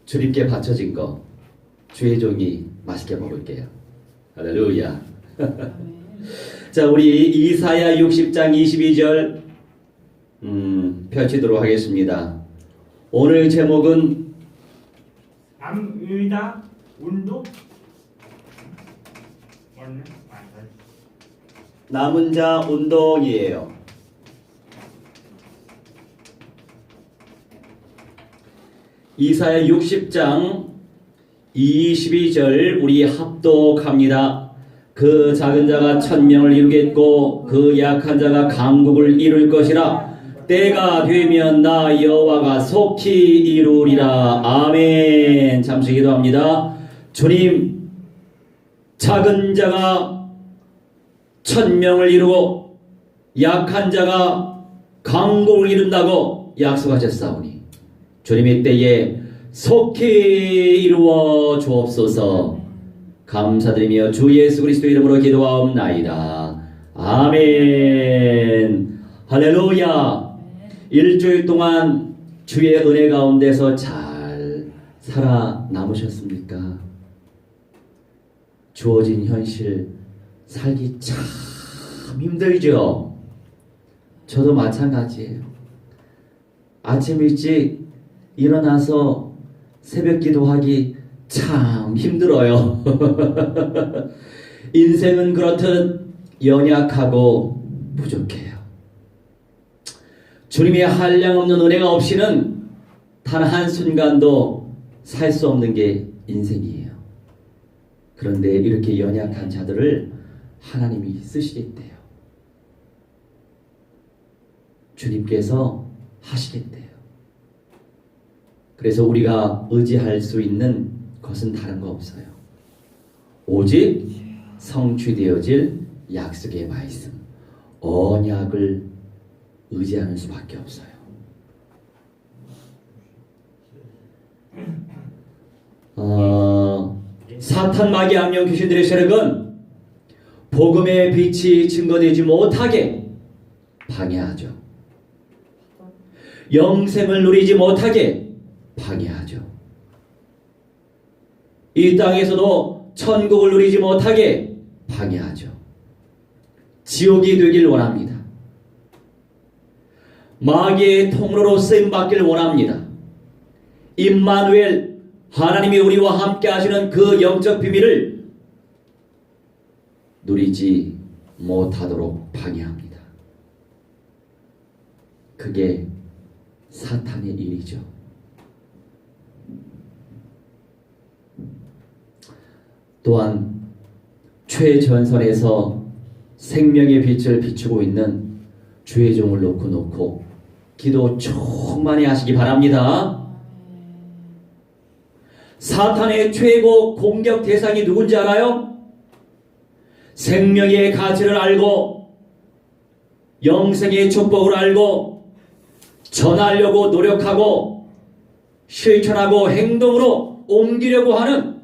주님께 바쳐진 거 주의 종이 맛있게 먹을게요. 할렐루야. 자, 우리 이사야 60장 22절 펼치도록 하겠습니다. 오늘 제목은 암의다 운동 남은 자 운동이에요. 이사야 60장 22절 우리 합독합니다. 그 작은 자가 1000명을 이루겠고 그 약한 자가 강국을 이룰 것이라. 때가 되면 나 여호와가 속히 이루리라. 아멘. 잠시 기도합니다. 주님, 작은 자가 1000명을 이루고 약한 자가 강국을 이룬다고 약속하셨사오니 주님의 때에 속히 이루어 주옵소서. 감사드리며 주 예수 그리스도 이름으로 기도하옵나이다. 아멘. 할렐루야. 일주일 동안 주의 은혜 가운데서 잘 살아남으셨습니까? 주어진 현실 살기 참 힘들죠. 저도 마찬가지예요. 아침 일찍 일어나서 새벽 기도하기 참 힘들어요. 인생은 그렇듯 연약하고 부족해요. 주님의 한량없는 은혜가 없이는 단 한순간도 살 수 없는 게 인생이에요. 그런데 이렇게 연약한 자들을 하나님이 쓰시겠대요. 주님께서 하시겠대요. 그래서 우리가 의지할 수 있는 것은 다른 거 없어요. 오직 성취되어질 약속의 말씀, 언약을 의지하는 수밖에 없어요. 사탄 마귀 악령 귀신들의 세력은 복음의 빛이 증거되지 못하게 방해하죠. 영생을 누리지 못하게 방해하죠. 이 땅에서도 천국을 누리지 못하게 방해하죠. 지옥이 되길 원합니다. 마귀의 통로로 쓰임받기를 원합니다. 임마누엘, 하나님이 우리와 함께 하시는 그 영적 비밀을 누리지 못하도록 방해합니다. 그게 사탄의 일이죠. 또한 최전선에서 생명의 빛을 비추고 있는 주의 종을 놓고 기도 충만히 하시기 바랍니다. 사탄의 최고 공격 대상이 누군지 알아요? 생명의 가치를 알고 영생의 축복을 알고 전하려고 노력하고 실천하고 행동으로 옮기려고 하는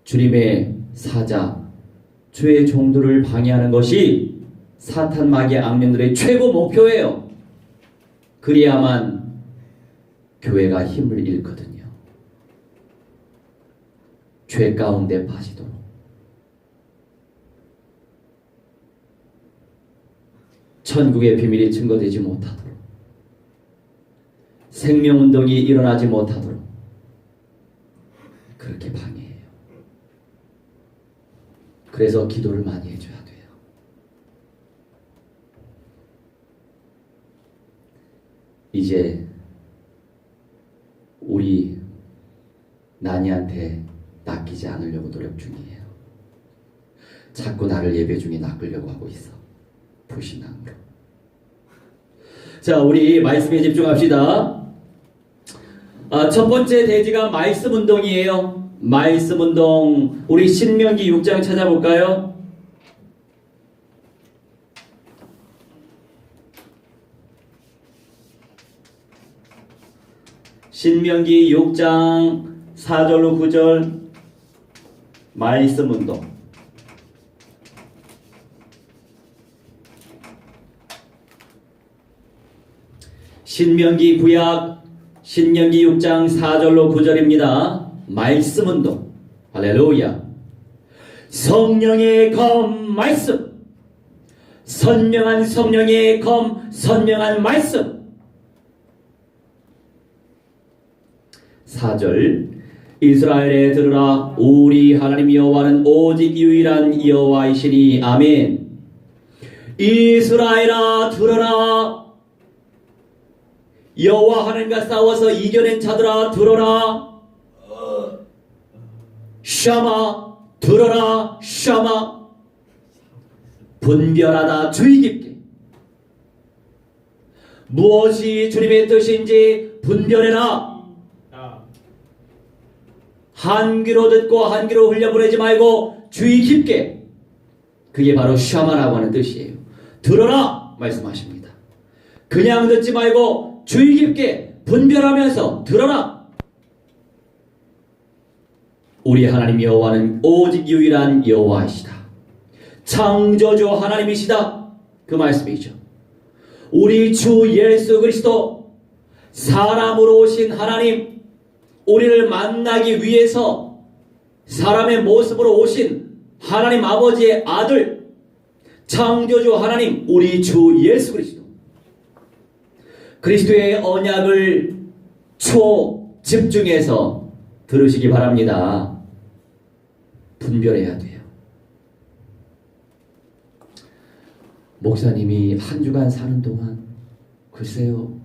주님의 사자, 주의 종들을 방해하는 것이 사탄 마귀 악령들의 최고 목표예요. 그래야만 교회가 힘을 잃거든요. 죄 가운데 빠지도록. 천국의 비밀이 증거되지 못하도록. 생명운동이 일어나지 못하도록. 그렇게 방해해요. 그래서 기도를 많이 해줘야 돼요. 이제 우리 나니한테 낚이지 않으려고 노력 중이에요. 자꾸 나를 예배 중에 낚으려고 하고 있어. 불신앙으로. 자, 우리 말씀에 집중합시다. 첫 번째 대지가 말씀 운동이에요. 말씀 운동. 우리 신명기 6장 찾아볼까요? 신명기 6장 4절로 9절 말씀 운동. 신명기 구약 신명기 6장 4절로 9절입니다. 말씀 운동. 할렐루야. 성령의 검 말씀. 선명한 성령의 검, 선명한 말씀. 4절. 이스라엘에 들으라. 우리 하나님 여호와는 오직 유일한 여호와이시니. 아멘. 이스라엘아 들어라. 여호와 하나님과 싸워서 이겨낸 자들아 들어라. 샤마 들어라. 샤마. 분별하다 주의 깊게. 무엇이 주님의 뜻인지 분별해라. 한 귀로 듣고 한 귀로 흘려보내지 말고 주의 깊게. 그게 바로 샤마라고 하는 뜻이에요. 들어라 말씀하십니다. 그냥 듣지 말고 주의 깊게 분별하면서 들어라. 우리 하나님 여호와는 오직 유일한 여호와이시다. 창조주 하나님이시다. 그 말씀이죠. 우리 주 예수 그리스도 사람으로 오신 하나님, 우리를 만나기 위해서 사람의 모습으로 오신 하나님 아버지의 아들, 창조주 하나님, 우리 주 예수 그리스도. 그리스도의 언약을 초집중해서 들으시기 바랍니다. 분별해야 돼요. 목사님이 한 주간 사는 동안 글쎄요,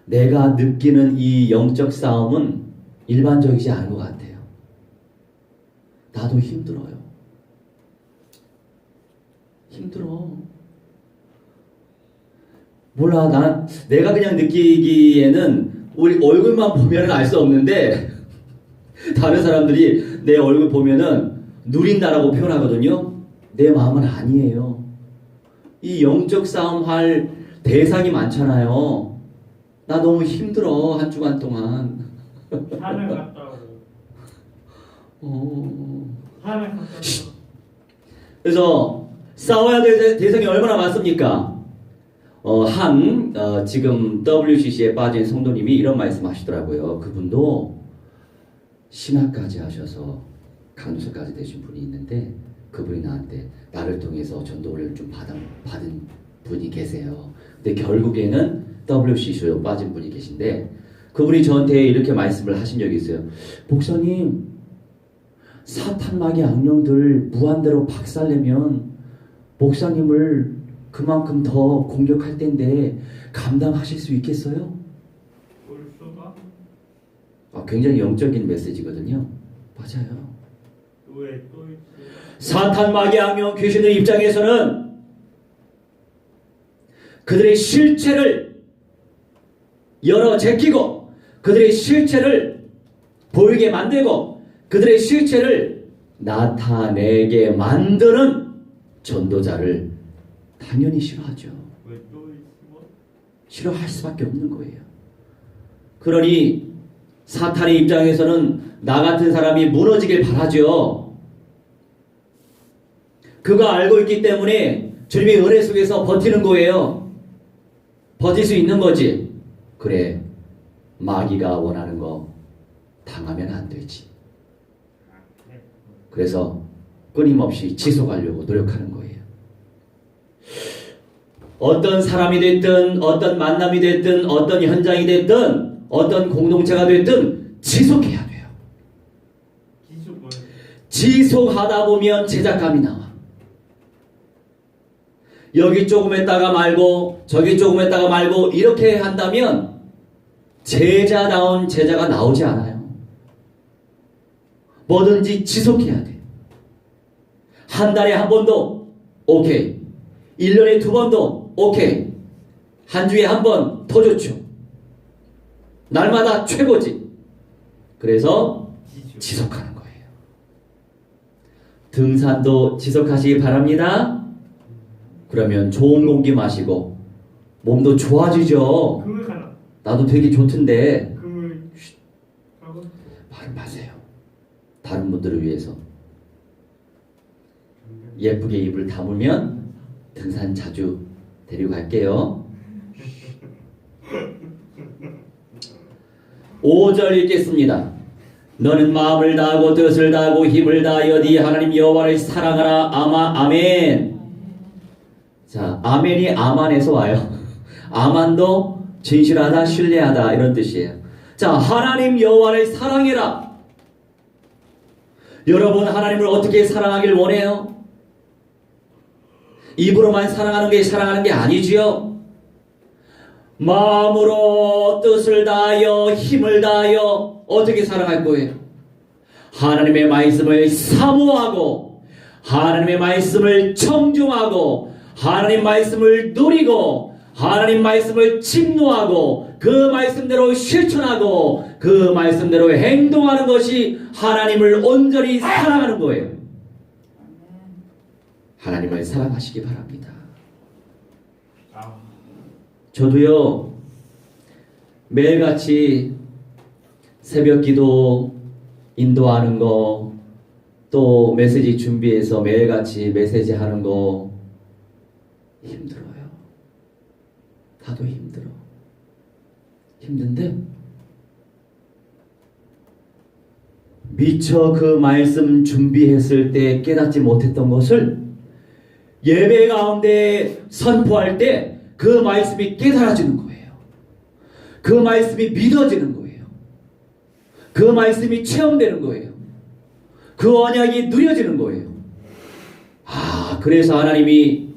내가 느끼는 이 영적 싸움은 일반적이지 않은 것 같아요. 나도 힘들어요. 힘들어. 몰라, 내가 그냥 느끼기에는 우리 얼굴만 보면 알 수 없는데 다른 사람들이 내 얼굴 보면은 누린다라고 표현하거든요. 내 마음은 아니에요. 이 영적 싸움 할 대상이 많잖아요. 나 너무 힘들어, 한 주간 동안. 산을 갔다 오고. 산을 갔다 오고. 그래서 싸워야 될 대상이 얼마나 많습니까? 지금 WCC에 빠진 성도님이 이런 말씀 하시더라고요. 그분도 신학까지 하셔서 강도사까지 되신 분이 있는데, 그분이 나한테 나를 통해서 전도를 좀 받은 분이 계세요. 근데 결국에는 WCC로 빠진 분이 계신데, 그분이 저한테 이렇게 말씀을 하신 적이 있어요. 목사님, 사탄 마귀 악령들 무한대로 박살내면 목사님을 그만큼 더 공격할 텐데 감당하실 수 있겠어요? 굉장히 영적인 메시지거든요. 맞아요. 사탄 마귀 악령 귀신의 입장에서는 그들의 실체를 열어 제끼고 그들의 실체를 보이게 만들고 그들의 실체를 나타내게 만드는 전도자를 당연히 싫어하죠. 싫어할 수밖에 없는 거예요. 그러니 사탄의 입장에서는 나 같은 사람이 무너지길 바라죠. 그거 알고 있기 때문에 주님의 은혜 속에서 버티는 거예요. 버틸 수 있는 거지. 그래, 마귀가 원하는 거 당하면 안 되지. 그래서 끊임없이 지속하려고 노력하는 거예요. 어떤 사람이 됐든 어떤 만남이 됐든 어떤 현장이 됐든 어떤 공동체가 됐든 지속해야 돼요. 지속하다 보면 제작감이 나와. 여기 조금 했다가 말고 저기 조금 했다가 말고 이렇게 한다면 제자다운 제자가 나오지 않아요. 뭐든지 지속해야 돼. 한 달에 한 번도 오케이. 1년에 2번도 오케이. 한 주에 한 번 더 좋죠. 날마다 최고지. 그래서 지속하는 거예요. 등산도 지속하시기 바랍니다. 그러면 좋은 공기 마시고 몸도 좋아지죠. 나도 되게 좋던데 말 마세요. 다른 분들을 위해서 예쁘게 입을 다물면 등산 자주 데리고 갈게요. 5절 읽겠습니다. 너는 마음을 다하고 뜻을 다하고 힘을 다하여 네 하나님 여호와를 사랑하라. 아멘. 자, 아멘이 아만에서 와요. 아만도 진실하다, 신뢰하다 이런 뜻이에요. 자, 하나님 여호와를 사랑해라. 여러분, 하나님을 어떻게 사랑하길 원해요? 입으로만 사랑하는 게 아니지요. 마음으로 뜻을 다하여 힘을 다하여 어떻게 사랑할 거예요? 하나님의 말씀을 사모하고 하나님의 말씀을 청중하고 하나님 말씀을 누리고 하나님 말씀을 침노하고 그 말씀대로 실천하고 그 말씀대로 행동하는 것이 하나님을 온전히 사랑하는 거예요. 하나님을 사랑하시기 바랍니다. 저도요, 매일같이 새벽 기도 인도하는 거, 또 메시지 준비해서 매일같이 메시지 하는 거 힘들어요. 다도 힘들어. 힘든데 미처 그 말씀 준비했을 때 깨닫지 못했던 것을 예배 가운데 선포할 때 그 말씀이 깨달아지는 거예요. 그 말씀이 믿어지는 거예요. 그 말씀이 체험되는 거예요. 그 언약이 누려지는 거예요. 그래서 하나님이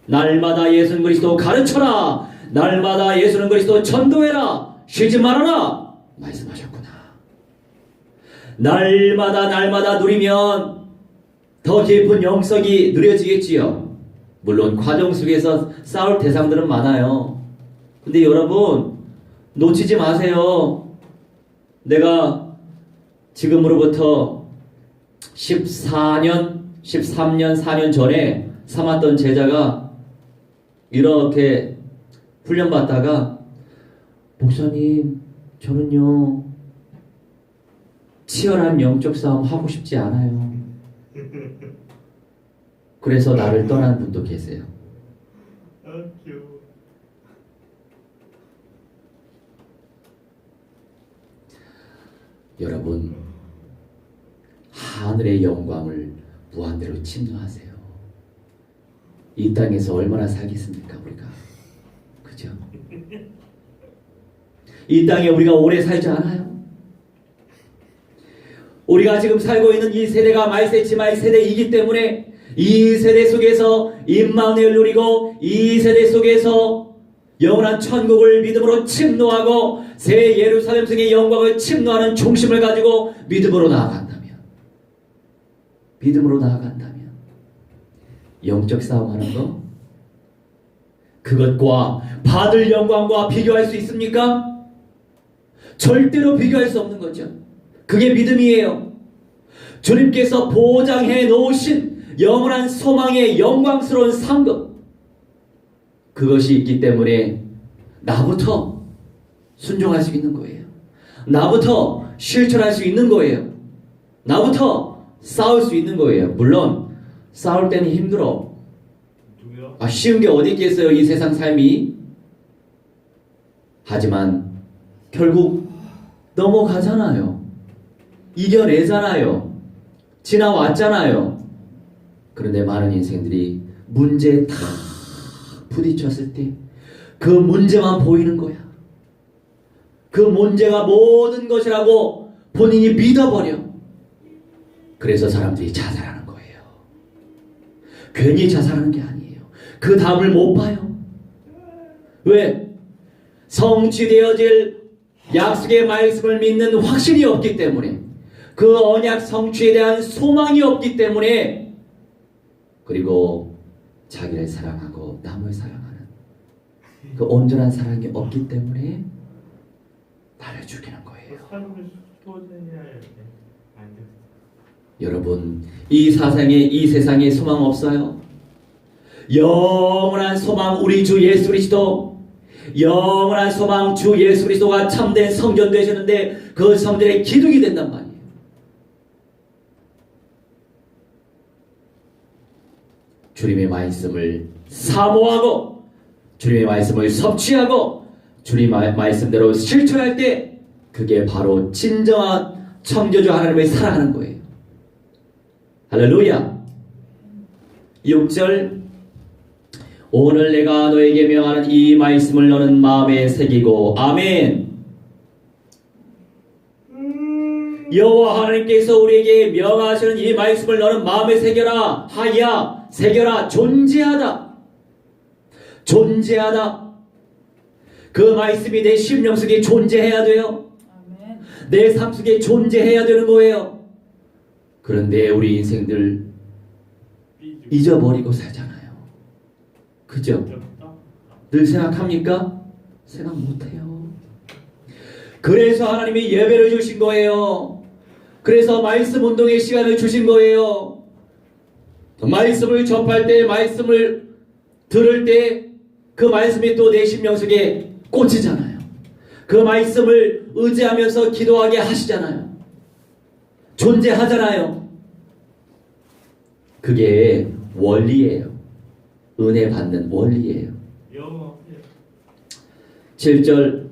날마다 예수 그리스도 가르쳐라. 날마다 예수 그리스도 전도해라. 쉬지 말아라. 말씀하셨구나. 날마다 누리면 더 깊은 영성이 누려지겠지요. 물론 과정 속에서 싸울 대상들은 많아요. 근데 여러분 놓치지 마세요. 내가 지금으로부터 13년, 4년 전에 삼았던 제자가 이렇게 훈련받다가 목사님, 저는요 치열한 영적 싸움 하고 싶지 않아요. 그래서 나를 떠난 분도 계세요. 여러분, 하늘의 영광을 무한대로 침노하세요. 이 땅에서 얼마나 살겠습니까, 우리가? 그죠? 이 땅에 우리가 오래 살지 않아요? 우리가 지금 살고 있는 이 세대가 말세치마의 세대이기 때문에 이 세대 속에서 임마누엘 누리고 이 세대 속에서 영원한 천국을 믿음으로 침노하고 새 예루살렘 성의 영광을 침노하는 중심을 가지고 믿음으로 나아간다면 영적 싸움하는 거 그것과 받을 영광과 비교할 수 있습니까? 절대로 비교할 수 없는 거죠. 그게 믿음이에요. 주님께서 보장해 놓으신 영원한 소망의 영광스러운 상급, 그것이 있기 때문에 나부터 순종할 수 있는 거예요. 나부터 실천할 수 있는 거예요. 나부터 싸울 수 있는 거예요. 물론 싸울 때는 힘들어. 쉬운 게 어디 있겠어요, 이 세상 삶이. 하지만 결국 넘어가잖아요. 이겨내잖아요. 지나왔잖아요. 그런데 많은 인생들이 문제에 다 부딪혔을 때 그 문제만 보이는 거야. 그 문제가 모든 것이라고 본인이 믿어버려. 그래서 사람들이 자살하는 거예요. 괜히 자살하는 게 아니에요. 그 다음을 못 봐요. 왜? 성취되어질 약속의 말씀을 믿는 확신이 없기 때문에, 그 언약 성취에 대한 소망이 없기 때문에, 그리고 자기를 사랑하고 남을 사랑하는 그 온전한 사랑이 없기 때문에 나를 죽이는 거예요. 여러분, 이 세상에 소망 없어요? 영원한 소망, 우리 주 예수 그리스도, 영원한 소망, 주 예수 그리스도가 참된 성전 되셨는데 그 성전의 기둥이 된단 말이에요. 주님의 말씀을 사모하고 주님의 말씀을 섭취하고 주님의 말씀대로 실천할 때 그게 바로 진정한 창조주 하나님을 사랑하는 거예요. 할렐루야. 6절 오늘 내가 너에게 명하는 이 말씀을 너는 마음에 새기고 아멘. 여호와 하나님께서 우리에게 명하시는 이 말씀을 너는 마음에 새겨라. 하야 새겨라. 존재하다. 존재하다. 그 말씀이 내 심령 속에 존재해야 돼요. 아멘. 내 삶 속에 존재해야 되는 거예요. 그런데 우리 인생들 잊어버리고 살잖아요. 그죠? 늘 생각합니까? 생각 못해요. 그래서 하나님이 예배를 주신 거예요. 그래서 말씀 운동의 시간을 주신 거예요. 말씀을 접할 때, 말씀을 들을 때 그 말씀이 또 내 심령 속에 꽂히잖아요. 그 말씀을 의지하면서 기도하게 하시잖아요. 존재하잖아요. 그게 원리예요. 은혜 받는 원리예요. 7절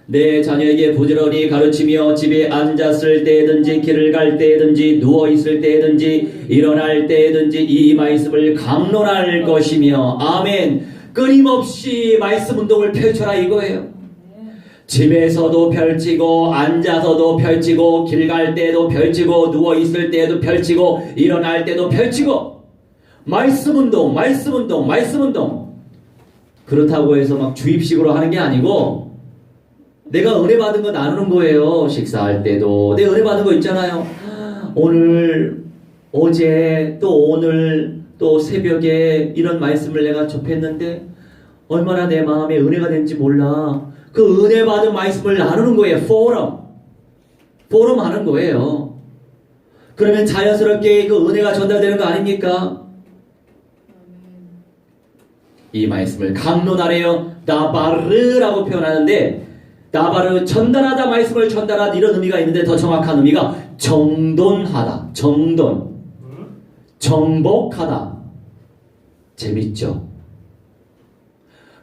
내 자녀에게 부지런히 가르치며 집에 앉았을 때든지 길을 갈 때든지 누워있을 때든지 일어날 때든지 이 말씀을 강론할 것이며 아멘. 끊임없이 말씀 운동을 펼쳐라 이거예요. 집에서도 펼치고 앉아서도 펼치고 길 갈 때도 펼치고 누워있을 때도 펼치고 일어날 때도 펼치고 말씀 운동 말씀 운동 말씀 운동. 그렇다고 해서 막 주입식으로 하는 게 아니고 내가 은혜 받은 거 나누는 거예요. 식사할 때도 내 은혜 받은 거 있잖아요. 오늘 어제 또 오늘 또 새벽에 이런 말씀을 내가 접했는데 얼마나 내 마음에 은혜가 된지 몰라. 그 은혜 받은 말씀을 나누는 거예요. 포럼 하는 거예요. 그러면 자연스럽게 그 은혜가 전달되는 거 아닙니까? 이 말씀을 강론하래요. 나바르라고 표현하는데 나바르 전달하다 말씀을 전달하다 이런 의미가 있는데 더 정확한 의미가 정돈하다. 정복하다. 재밌죠?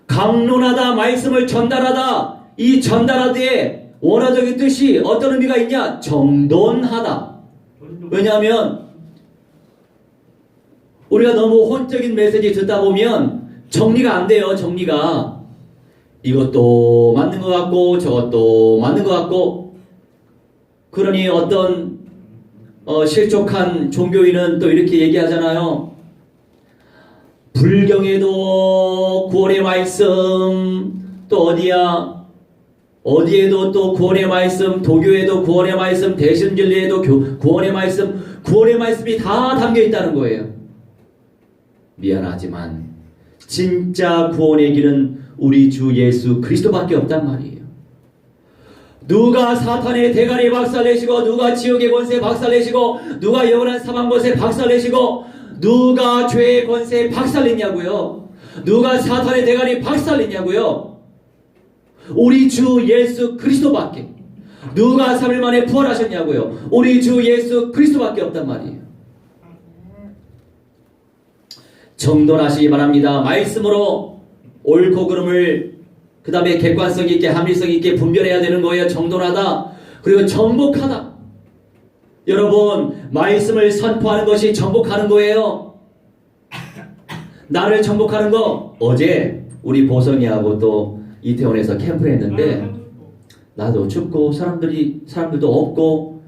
강론하다 말씀을 전달하다. 이 전달하다의 원어적인 뜻이 어떤 의미가 있냐? 정돈하다. 왜냐하면 우리가 너무 혼적인 메시지 듣다 보면 정리가 안 돼요. 정리가 이것도 맞는 것 같고 저것도 맞는 것 같고. 그러니 어떤 실족한 종교인은 또 이렇게 얘기하잖아요. 불경에도 구원의 말씀, 또 어디에도 또 구원의 말씀, 도교에도 구원의 말씀, 대신진리에도 구원의 말씀, 구원의 말씀이 다 담겨 있다는 거예요. 미안하지만 진짜 구원의 길은 우리 주 예수 그리스도밖에 없단 말이에요. 누가 사탄의 대가리 박살내시고 누가 지옥의 권세 박살내시고 누가 영원한 사망 권세 박살내시고 누가 죄의 권세 박살냈냐고요. 누가 사탄의 대가리 박살냈냐고요. 우리 주 예수 그리스도밖에. 누가 3일 만에 부활하셨냐고요. 우리 주 예수 그리스도밖에 없단 말이에요. 정돈하시기 바랍니다. 말씀으로 옳고 그름을 그 다음에 객관성 있게 합리성 있게 분별해야 되는 거예요. 정돈하다. 그리고 정복하다. 여러분 말씀을 선포하는 것이 정복하는 거예요. 나를 정복하는 거. 어제 우리 보성이하고 또 이태원에서 캠프를 했는데 나도 춥고 사람들도 없고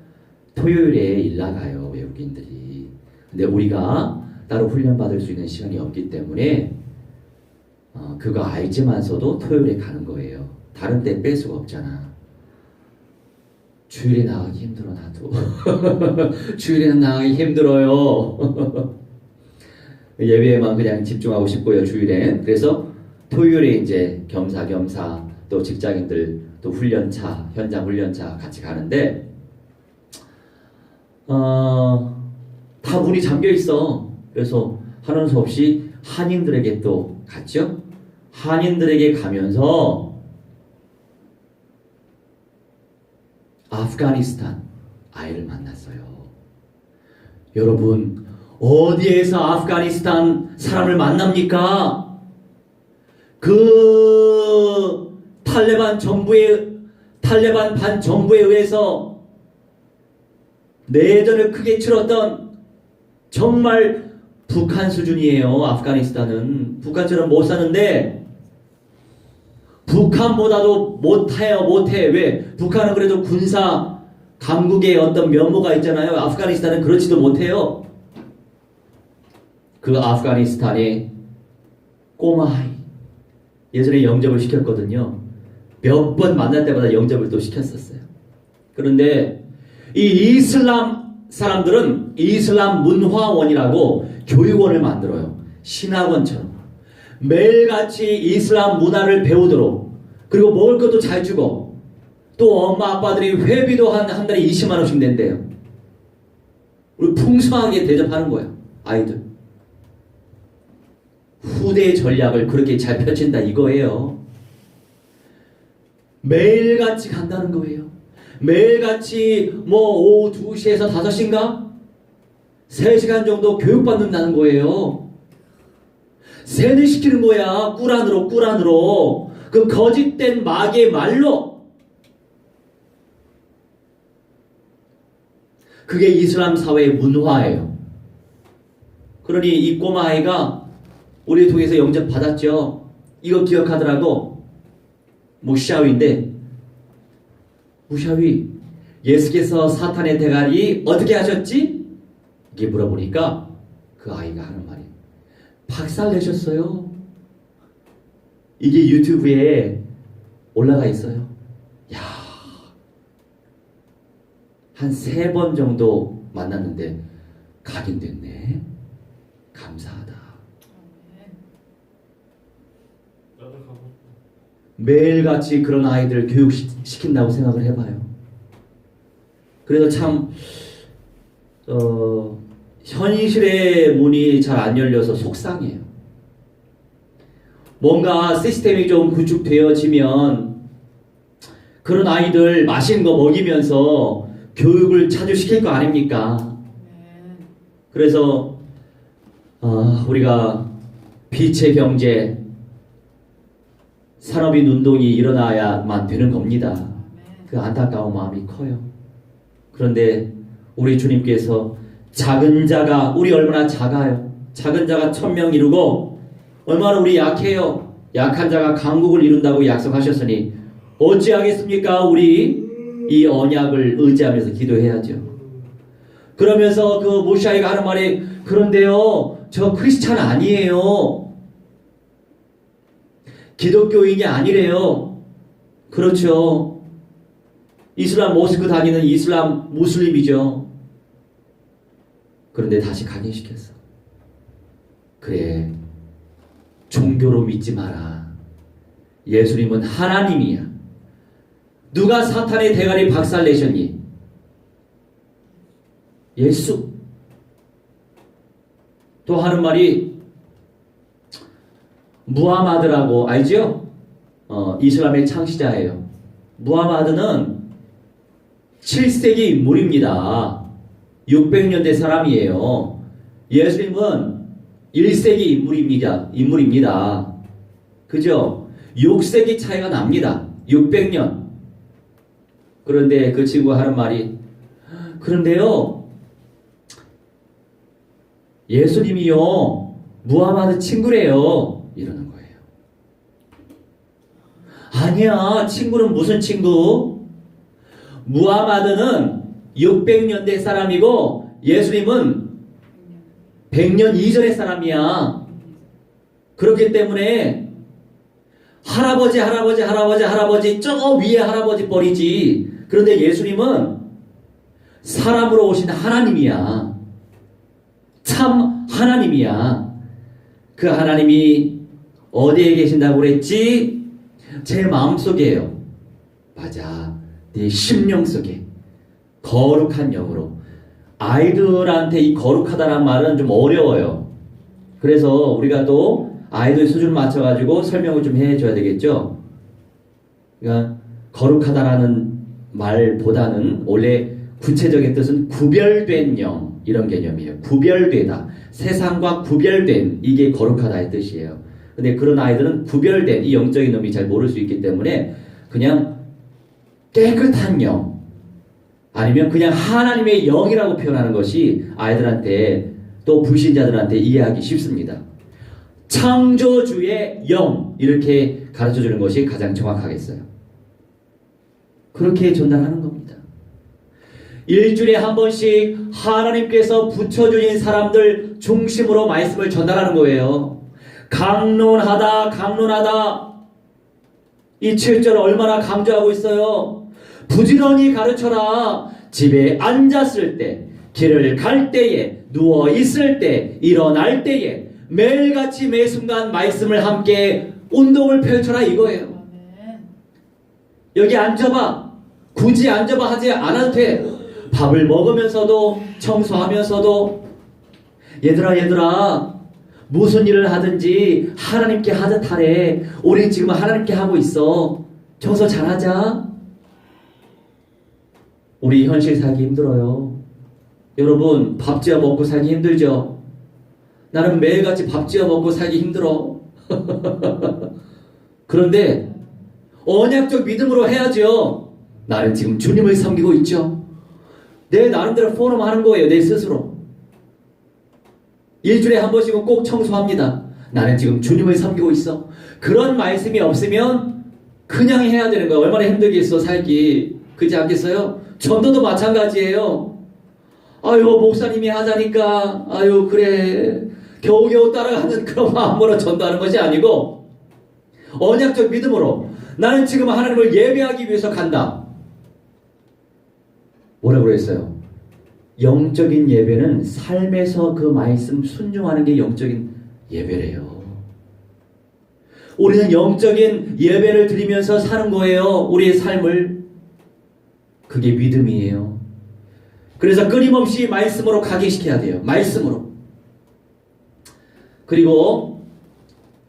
토요일에 일 나가요. 외국인들이. 근데 우리가 따로 훈련받을 수 있는 시간이 없기 때문에 그거 알지만서도 토요일에 가는 거예요. 다른 때 뺄 수가 없잖아. 주일에 나가기 힘들어 나도. 주일에는 나가기 힘들어요. 예배에만 그냥 집중하고 싶고요. 주일엔. 그래서 토요일에 이제 겸사겸사 또 직장인들 또 훈련차 현장 훈련차 같이 가는데 다 문이 잠겨 있어. 그래서 하는 수 없이 한인들에게 또 갔죠. 한인들에게 가면서 아프가니스탄 아이를 만났어요. 여러분 어디에서 아프가니스탄 사람을 만납니까? 그 탈레반 탈레반 반정부에 의해서 내전을 크게 치렀던 정말 북한 수준이에요. 아프가니스탄은 북한처럼 못 사는데 북한보다도 못해. 왜? 북한은 그래도 군사 강국의 어떤 면모가 있잖아요. 아프가니스탄은 그렇지도 못해요. 그 아프가니스탄의 꼬마 아이 예전에 영접을 시켰거든요. 몇 번 만날 때마다 영접을 또 시켰었어요. 그런데 이 이슬람 사람들은 이슬람 문화원이라고 교육원을 만들어요. 신학원처럼. 매일같이 이슬람 문화를 배우도록, 그리고 먹을 것도 잘 주고, 또 엄마 아빠들이 회비도 한 달에 20만 원씩 낸대요. 우리 풍성하게 대접하는 거예요. 아이들. 후대의 전략을 그렇게 잘 펼친다 이거예요. 매일같이 간다는 거예요. 매일같이 오후 2시에서 5시인가? 3시간 정도 교육받는다는 거예요. 세뇌시키는 거야. 꿀안으로. 그 거짓된 마귀의 말로. 그게 이슬람 사회의 문화예요. 그러니 이 꼬마 아이가 우리 통해서 영접 받았죠. 이거 기억하더라고. 무샤위인데, 무샤위, 예수께서 사탄의 대가리 어떻게 하셨지? 이게 물어보니까 그 아이가 하는 말이 박살 내셨어요. 이게 유튜브에 올라가 있어요. 야, 한 3번 정도 만났는데 각인됐네. 감사하다. 나도 가고 싶어. 매일같이 그런 아이들 교육시킨다고 생각을 해봐요. 그래서 참 현실의 문이 잘 안 열려서 속상해요. 뭔가 시스템이 좀 구축되어지면 그런 아이들 맛있는 거 먹이면서 교육을 자주 시킬 거 아닙니까? 그래서 우리가 빛의 경제, 산업인 운동이 일어나야만 되는 겁니다. 그 안타까운 마음이 커요. 그런데 우리 주님께서 작은 자가, 우리 얼마나 작아요. 작은 자가 1000명 이루고 얼마나 우리 약해요. 약한 자가 강국을 이룬다고 약속하셨으니 어찌하겠습니까? 우리 이 언약을 의지하면서 기도해야죠. 그러면서 그 모샤이가 하는 말이, 그런데요, 저 크리스찬 아니에요. 기독교인이 아니래요. 그렇죠. 이슬람 모스크 다니는 이슬람 무슬림이죠. 그런데 다시 각인시켰어. 그래, 종교로 믿지 마라. 예수님은 하나님이야. 누가 사탄의 대가리 박살내셨니? 예수. 또 하는 말이 무하마드라고 알죠? 이슬람의 창시자예요. 무하마드는 7세기 인물입니다. 600년대 사람이에요. 예수님은 1세기 인물입니다. 그죠? 6세기 차이가 납니다. 600년. 그런데 그 친구가 하는 말이, 그런데요, 예수님이요, 무하마드 친구래요. 이러는 거예요. 아니야, 친구는 무슨 친구? 무하마드는 600년대 사람이고 예수님은 100년 이전의 사람이야. 그렇기 때문에 할아버지 저 위에 할아버지 뻘이지. 그런데 예수님은 사람으로 오신 하나님이야. 참 하나님이야. 그 하나님이 어디에 계신다고 그랬지? 제 마음속에요. 맞아. 네 심령 속에. 거룩한 영으로. 아이들한테 이 거룩하다란 말은 좀 어려워요. 그래서 우리가 또 아이들 수준을 맞춰가지고 설명을 좀 해줘야 되겠죠. 그러니까 거룩하다라는 말보다는 원래 구체적인 뜻은 구별된 영, 이런 개념이에요. 구별되다. 세상과 구별된, 이게 거룩하다의 뜻이에요. 근데 그런 아이들은 구별된 이 영적인 놈이 잘 모를 수 있기 때문에 그냥 깨끗한 영, 아니면 그냥 하나님의 영이라고 표현하는 것이 아이들한테 또 불신자들한테 이해하기 쉽습니다. 창조주의 영, 이렇게 가르쳐주는 것이 가장 정확하겠어요. 그렇게 전달하는 겁니다. 일주일에 한 번씩 하나님께서 붙여주신 사람들 중심으로 말씀을 전달하는 거예요. 강론하다, 강론하다. 이 7절 얼마나 강조하고 있어요. 부지런히 가르쳐라. 집에 앉았을 때, 길을 갈 때에, 누워 있을 때, 일어날 때에 매일같이 매 순간 말씀을 함께 운동을 펼쳐라 이거예요. 여기 앉아봐. 굳이 앉아봐 하지 않아도 돼. 밥을 먹으면서도, 청소하면서도, 얘들아 무슨 일을 하든지 하나님께 하듯 하래. 우리 지금 하나님께 하고 있어. 청소 잘하자. 우리 현실 살기 힘들어요. 여러분, 밥 지어 먹고 살기 힘들죠? 나는 매일같이 밥 지어 먹고 살기 힘들어. 그런데 언약적 믿음으로 해야죠. 나는 지금 주님을 섬기고 있죠. 내 나름대로 포럼 하는 거예요. 내 스스로. 일주일에 한 번씩은 꼭 청소합니다. 나는 지금 주님을 섬기고 있어. 그런 말씀이 없으면 그냥 해야 되는 거예요. 얼마나 힘들겠어 살기. 그렇지 않겠어요? 전도도 마찬가지예요. 아유, 목사님이 하자니까 아유 그래 겨우겨우 따라가는 그런 마음으로 전도하는 것이 아니고 언약적 믿음으로 나는 지금 하나님을 예배하기 위해서 간다. 뭐라고 그랬어요? 영적인 예배는 삶에서 그 말씀 순종하는 게 영적인 예배래요. 우리는 영적인 예배를 드리면서 사는 거예요. 우리의 삶을. 그게 믿음이에요. 그래서 끊임없이 말씀으로 각인시켜야 돼요. 말씀으로. 그리고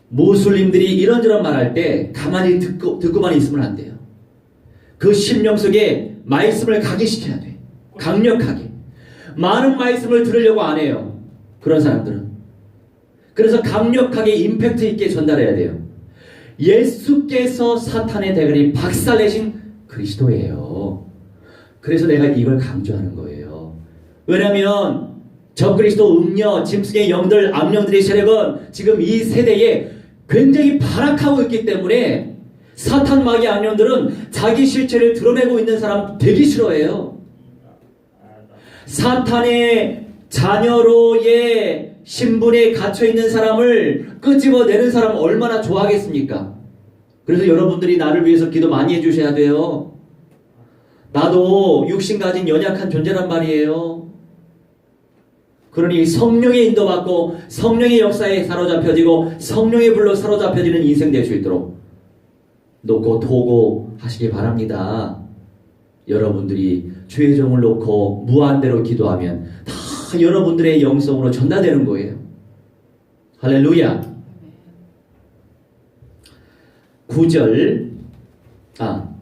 무슬림들이 이런저런 말할 때 가만히 듣고만 있으면 안 돼요. 그 심령 속에 말씀을 각인시켜야 돼. 강력하게. 많은 말씀을 들으려고 안 해요. 그런 사람들은. 그래서 강력하게 임팩트 있게 전달해야 돼요. 예수께서 사탄의 대가리 박살내신 그리스도예요. 그래서 내가 이걸 강조하는 거예요. 왜냐하면 적그리스도 음녀, 짐승의 영들, 암령들의 세력은 지금 이 세대에 굉장히 발악하고 있기 때문에 사탄 마귀 악령들은 자기 실체를 드러내고 있는 사람 되게 싫어해요. 사탄의 자녀로의 신분에 갇혀있는 사람을 끄집어내는 사람 얼마나 좋아하겠습니까? 그래서 여러분들이 나를 위해서 기도 많이 해주셔야 돼요. 나도 육신 가진 연약한 존재란 말이에요. 그러니 성령의 인도받고 성령의 역사에 사로잡혀지고 성령의 불로 사로잡혀지는 인생 될 수 있도록 놓고 도고하시기 바랍니다. 여러분들이 주의 종을 놓고 무한대로 기도하면 다 여러분들의 영성으로 전달되는 거예요. 할렐루야.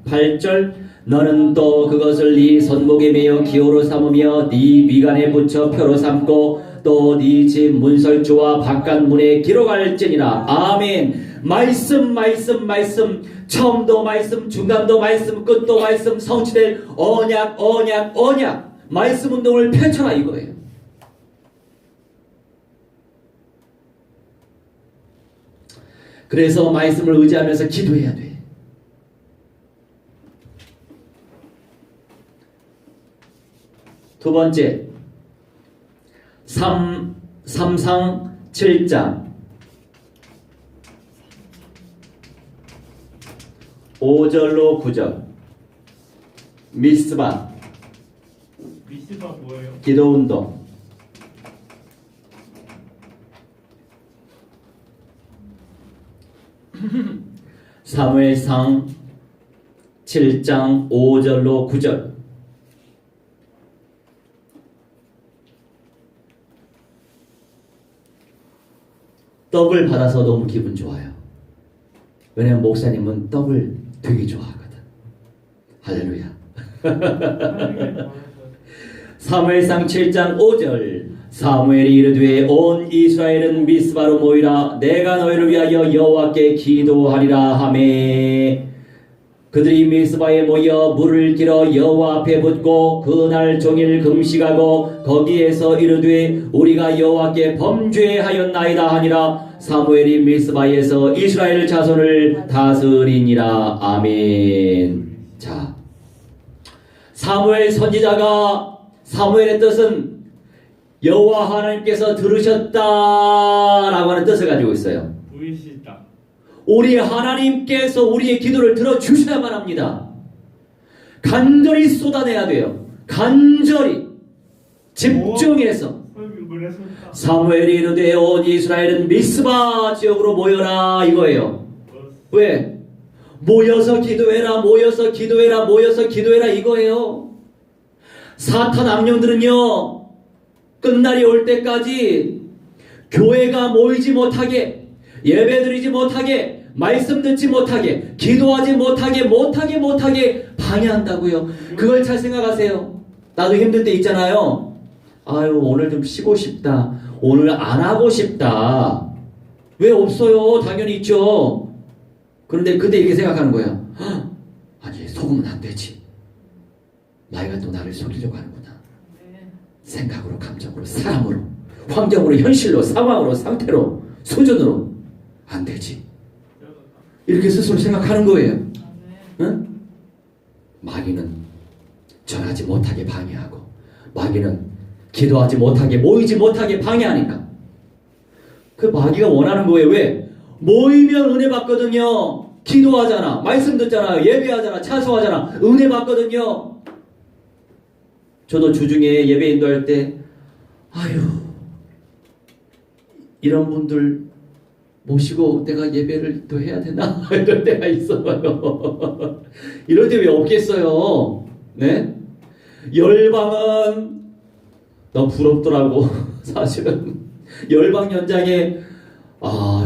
8절 너는 또 그것을 네 손목에 매어 기호로 삼으며 네 미간에 붙여 표로 삼고 또 네 집 문설주와 바깥문에 기록할지니라. 아멘. 말씀 처음도 말씀, 중간도 말씀, 끝도 말씀, 성취될 언약 말씀 운동을 펼쳐라 이거예요. 그래서 말씀을 의지하면서 기도해야 돼. 두 번째, 삼상 7장 5절로 9절 미스바 뭐예요? 기도운동. 사무엘상 7장 5절로 9절. 떡을 받아서 너무 기분 좋아요. 왜냐면 목사님은 떡을 되게 좋아하거든. 할렐루야. 사무엘상 7장 5절 사무엘이 이르되 온 이스라엘은 미스바로 모이라 내가 너희를 위하여 여호와께 기도하리라 하매 그들이 미스바에 모여 물을 길어 여호와 앞에 붓고 그날 종일 금식하고 거기에서 이르되 우리가 여호와께 범죄하였나이다 하니라. 사무엘이 미스바에서 이스라엘 자손을 다스리니라. 아멘. 자, 사무엘 선지자가 사무엘의 뜻은 여호와 하나님께서 들으셨다라고 하는 뜻을 가지고 있어요. 보이시다. 우리 하나님께서 우리의 기도를 들어주셔야만 합니다. 간절히 쏟아내야 돼요. 간절히 집중해서. 사무엘이 이르되 온 이스라엘은 미스바 지역으로 모여라 이거예요. 왜? 모여서 기도해라, 모여서 기도해라, 모여서 기도해라 이거예요. 사탄 악령들은요, 끝날이 올 때까지 교회가 모이지 못하게, 예배드리지 못하게, 말씀 듣지 못하게, 기도하지 못하게 방해한다고요. 그걸 잘 생각하세요. 나도 힘들 때 있잖아요. 아유, 오늘 좀 쉬고 싶다. 오늘 안 하고 싶다. 왜 없어요? 당연히 있죠. 그런데 그때 이렇게 생각하는 거야. 아니, 속으면 안 되지. 마귀가 또 나를 속이려고 하는구나. 생각으로, 감정으로, 사람으로, 환경으로, 현실로, 상황으로, 상태로, 수준으로 안 되지. 이렇게 스스로 생각하는 거예요. 응? 마귀는 전하지 못하게 방해하고, 마귀는 기도하지 못하게, 모이지 못하게 방해하니까. 그 마귀가 원하는 거예요. 왜? 모이면 은혜 받거든요. 기도하잖아, 말씀 듣잖아, 예배하잖아, 찬송하잖아, 은혜 받거든요. 저도 주중에 예배 인도할 때, 아유, 이런 분들 모시고 내가 예배를 또 해야 되나? 이럴 때가 있어요. 이럴 때 왜 없겠어요? 네? 열방은 너무 부럽더라고. 사실은 열방 현장에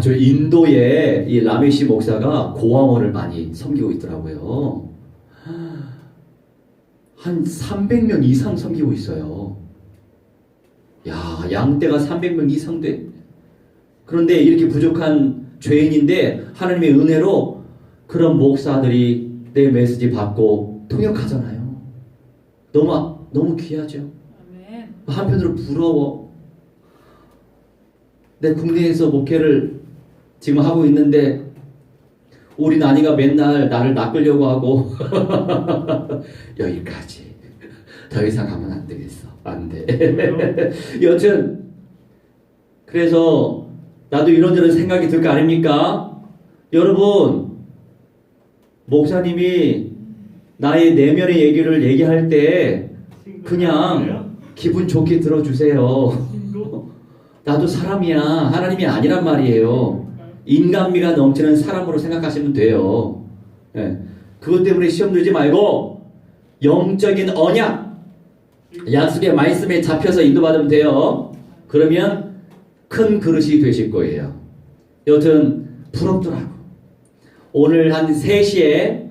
저 인도에 이 라메시 목사가 고아원을 많이 섬기고 있더라고요. 한 300명 이상 섬기고 있어요. 야, 양떼가 300명 이상 돼. 그런데 이렇게 부족한 죄인인데 하나님의 은혜로 그런 목사들이 내 메시지 받고 통역하잖아요. 너무 귀하죠. 한편으로 부러워. 내 국내에서 목회를 지금 하고 있는데 우리 나니가 맨날 나를 낚으려고 하고 여기까지. 더 이상 가면 안 되겠어. 안 돼. 여튼 그래서 나도 이런저런 생각이 들 거 아닙니까? 여러분, 목사님이 나의 내면의 얘기를 얘기할 때 그냥 기분 좋게 들어주세요. 나도 사람이야. 하나님이 아니란 말이에요. 인간미가 넘치는 사람으로 생각하시면 돼요. 네. 그것 때문에 시험 들지 말고 영적인 언약, 약속의 말씀에 잡혀서 인도받으면 돼요. 그러면 큰 그릇이 되실 거예요. 여튼 부럽더라고. 오늘 한 3시에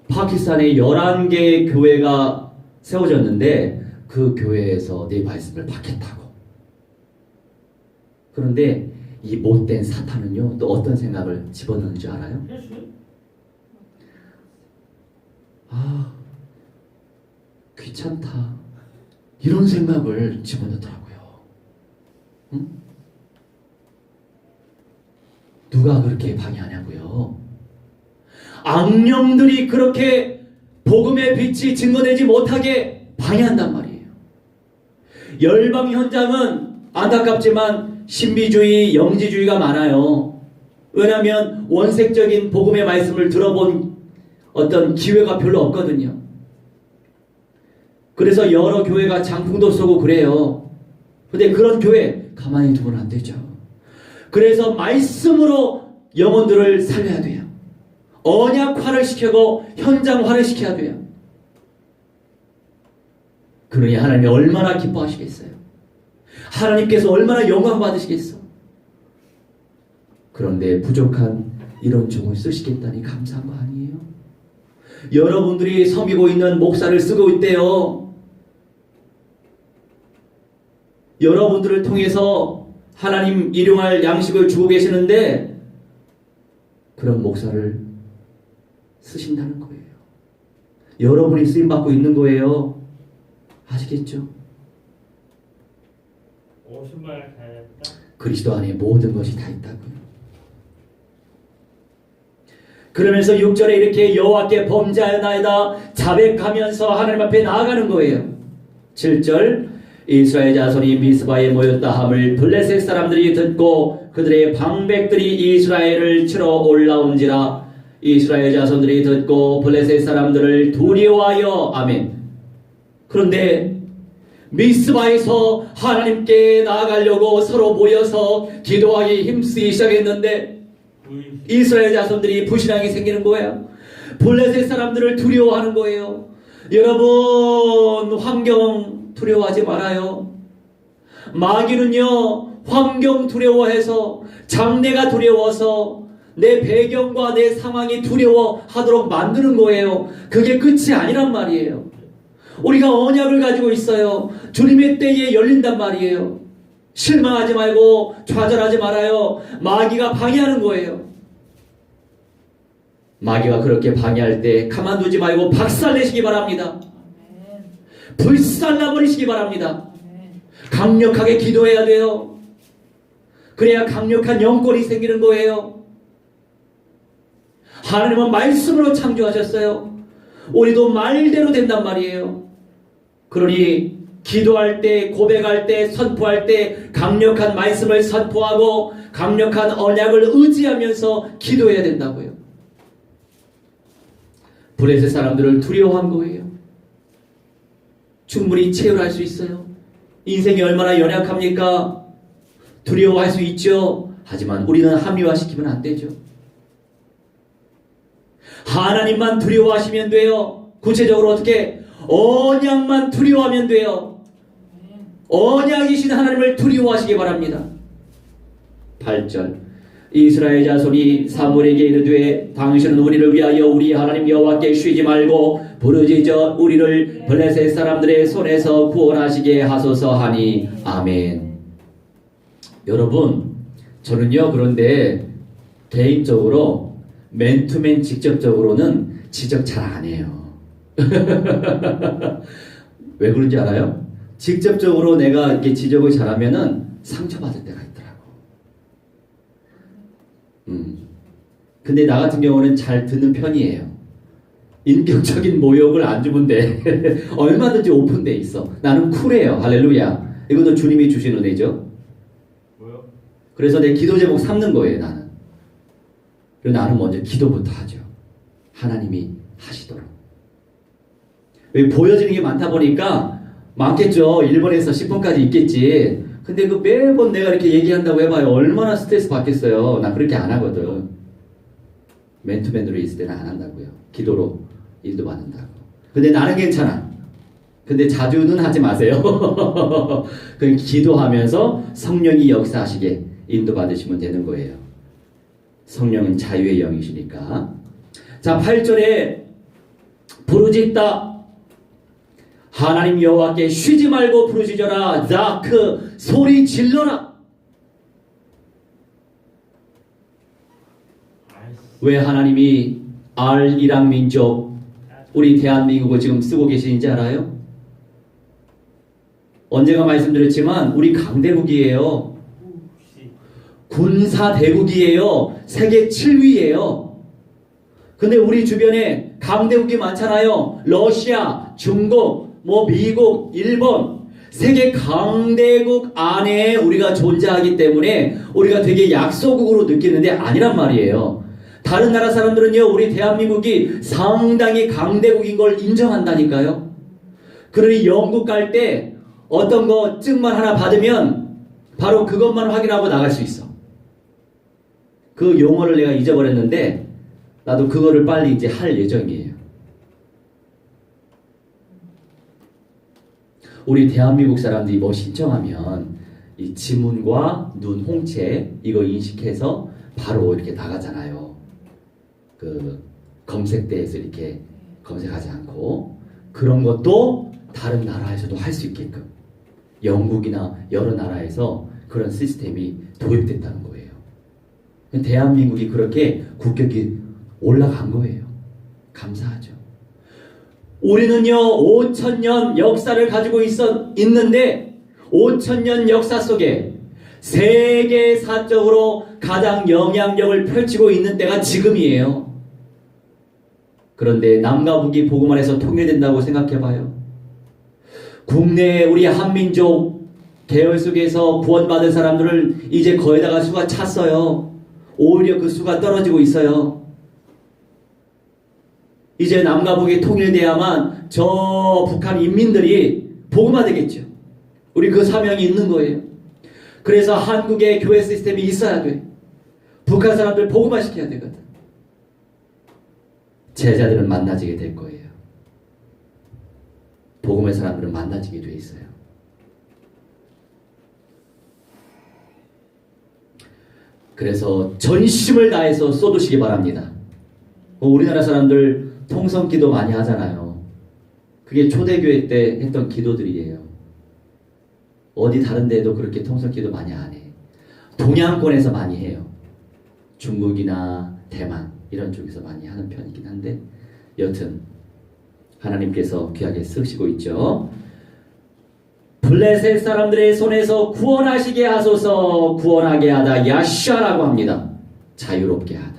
파키스탄에 11개의 교회가 세워졌는데 그 교회에서 내 말씀을 받겠다고. 그런데 이 못된 사탄은요, 또 어떤 생각을 집어넣는 줄 알아요? 귀찮다. 이런 생각을 집어넣더라고요. 응? 누가 그렇게 방해하냐고요? 악령들이 그렇게 복음의 빛이 증거되지 못하게 방해한단 말이에요. 열방 현장은 안타깝지만 신비주의, 영지주의가 많아요. 왜냐하면 원색적인 복음의 말씀을 들어본 어떤 기회가 별로 없거든요. 그래서 여러 교회가 장풍도 쏘고 그래요. 근데 그런 교회 가만히 두면 안 되죠. 그래서 말씀으로 영혼들을 살려야 돼요. 언약화를 시키고 현장화를 시켜야 돼요. 그러니 하나님이 얼마나 기뻐하시겠어요? 하나님께서 얼마나 영광 받으시겠어? 그런데 부족한 이런 종을 쓰시겠다니 감사한 거 아니에요? 여러분들이 섬기고 있는 목사를 쓰고 있대요. 여러분들을 통해서 하나님 일용할 양식을 주고 계시는데 그런 목사를 쓰신다는 거예요. 여러분이 쓰임받고 있는 거예요. 아시겠죠? 50말 다 했다. 그리스도 안에 모든 것이 다 있다고요. 그러면서 6절에 이렇게 여호와께 범죄하였나이다 자백하면서 하나님 앞에 나아가는 거예요. 7절 이스라엘 자손이 미스바에 모였다 함을 블레셋 사람들이 듣고 그들의 방백들이 이스라엘을 치러 올라온지라. 이스라엘 자손들이 듣고 블레셋 사람들을 두려워하여. 아멘. 그런데 미스바에서 하나님께 나아가려고 서로 모여서 기도하기 힘쓰기 시작했는데 이스라엘 자손들이 불신앙이 생기는 거예요. 블레셋 사람들을 두려워하는 거예요. 여러분, 환경 두려워하지 말아요. 마귀는요, 환경 두려워해서, 장래가 두려워서 내 배경과 내 상황이 두려워하도록 만드는 거예요. 그게 끝이 아니란 말이에요. 우리가 언약을 가지고 있어요. 주님의 때에 열린단 말이에요. 실망하지 말고 좌절하지 말아요. 마귀가 방해하는 거예요. 마귀가 그렇게 방해할 때 가만두지 말고 박살내시기 바랍니다. 불살라버리시기 바랍니다. 강력하게 기도해야 돼요. 그래야 강력한 영권이 생기는 거예요. 하나님은 말씀으로 창조하셨어요. 우리도 말대로 된단 말이에요. 그러니 기도할 때, 고백할 때, 선포할 때 강력한 말씀을 선포하고 강력한 언약을 의지하면서 기도해야 된다고요. 블레셋 사람들을 두려워한 거예요. 충분히 체휼할 수 있어요. 인생이 얼마나 연약합니까? 두려워할 수 있죠. 하지만 우리는 합리화시키면 안 되죠. 하나님만 두려워하시면 돼요. 구체적으로 어떻게? 언약만 두려워하면 돼요. 언약이신 하나님을 두려워하시기 바랍니다. 8절 이스라엘 자손이 사무엘에게 이르되 당신은 우리를 위하여 우리 하나님 여호와께 쉬지 말고 부르짖어 우리를 블레셋 사람들의 손에서 구원하시게 하소서 하니. 아멘. 여러분, 저는요, 그런데 개인적으로 맨투맨 직접적으로는 지적 잘 안 해요. 왜 그런지 알아요? 직접적으로 내가 이렇게 지적을 잘하면은 상처받을 때가 있더라고. 근데 나 같은 경우는 잘 듣는 편이에요. 인격적인 모욕을 안 주면 돼. 얼마든지 오픈돼 있어. 나는 쿨해요. 할렐루야. 이것도 주님이 주신 은혜죠. 뭐요? 그래서 내 기도 제목 삼는 거예요, 나는. 그리고 나는 먼저 기도부터 하죠. 하나님이 하시도록. 왜 보여지는 게 많다 보니까 많겠죠. 1번에서 10번까지 있겠지. 근데 그 매번 내가 이렇게 얘기한다고 해봐요. 얼마나 스트레스 받겠어요. 나 그렇게 안 하거든. 맨투맨으로 있을 때는 안 한다고요. 기도로 일도 받는다고. 근데 나는 괜찮아. 근데 자주는 하지 마세요. 그 기도하면서 성령이 역사하시게 인도받으시면 되는 거예요. 성령은 자유의 영이시니까. 자, 8절에 부르짖다. 하나님 여호와께 쉬지 말고 부르짖어라. 자크 소리 질러라. 왜 하나님이 이랑 민족, 우리 대한민국을 지금 쓰고 계시는지 알아요? 언제가 말씀드렸지만 우리 강대국이에요. 군사대국이에요. 세계 7위예요. 근데 우리 주변에 강대국이 많잖아요. 러시아, 중국, 미국, 일본, 세계 강대국 안에 우리가 존재하기 때문에 우리가 되게 약소국으로 느끼는데 아니란 말이에요. 다른 나라 사람들은요, 우리 대한민국이 상당히 강대국인 걸 인정한다니까요. 그러니 영국 갈 때 어떤 거 증만 하나 받으면 바로 그것만 확인하고 나갈 수 있어. 그 용어를 내가 잊어버렸는데 나도 그거를 빨리 이제 할 예정이에요. 우리 대한민국 사람들이 뭐 신청하면 이 지문과 눈 홍채 이거 인식해서 바로 이렇게 나가잖아요. 그 검색대에서 이렇게 검색하지 않고. 그런 것도 다른 나라에서도 할 수 있게끔 영국이나 여러 나라에서 그런 시스템이 도입됐다는 거예요. 대한민국이 그렇게 국격이 올라간 거예요. 감사하죠. 우리는요 5,000년 역사를 가지고 있는데 5,000년 역사 속에 세계사적으로 가장 영향력을 펼치고 있는 때가 지금이에요. 그런데 남과 북이 복음 안에서 통일된다고 생각해봐요. 국내 우리 한민족 계열 속에서 구원받은 사람들을 이제 거의다가 수가 찼어요. 오히려 그 수가 떨어지고 있어요. 이제 남과 북이 통일돼야만 저 북한 인민들이 복음화되겠죠. 우리 그 사명이 있는 거예요. 그래서 한국의 교회 시스템이 있어야 돼. 북한 사람들 복음화시켜야 되거든. 제자들은 만나지게 될 거예요. 복음의 사람들은 만나지게 돼 있어요. 그래서 전심을 다해서 쏟으시기 바랍니다. 우리나라 사람들 통성기도 많이 하잖아요. 그게 초대교회 때 했던 기도들이에요. 어디 다른 데도 그렇게 통성기도 많이 안 해. 동양권에서 많이 해요. 중국이나 대만 이런 쪽에서 많이 하는 편이긴 한데 여튼 하나님께서 귀하게 쓰시고 있죠. 블레셋 사람들의 손에서 구원하시게 하소서. 구원하게 하다 야샤라고 합니다. 자유롭게 하다.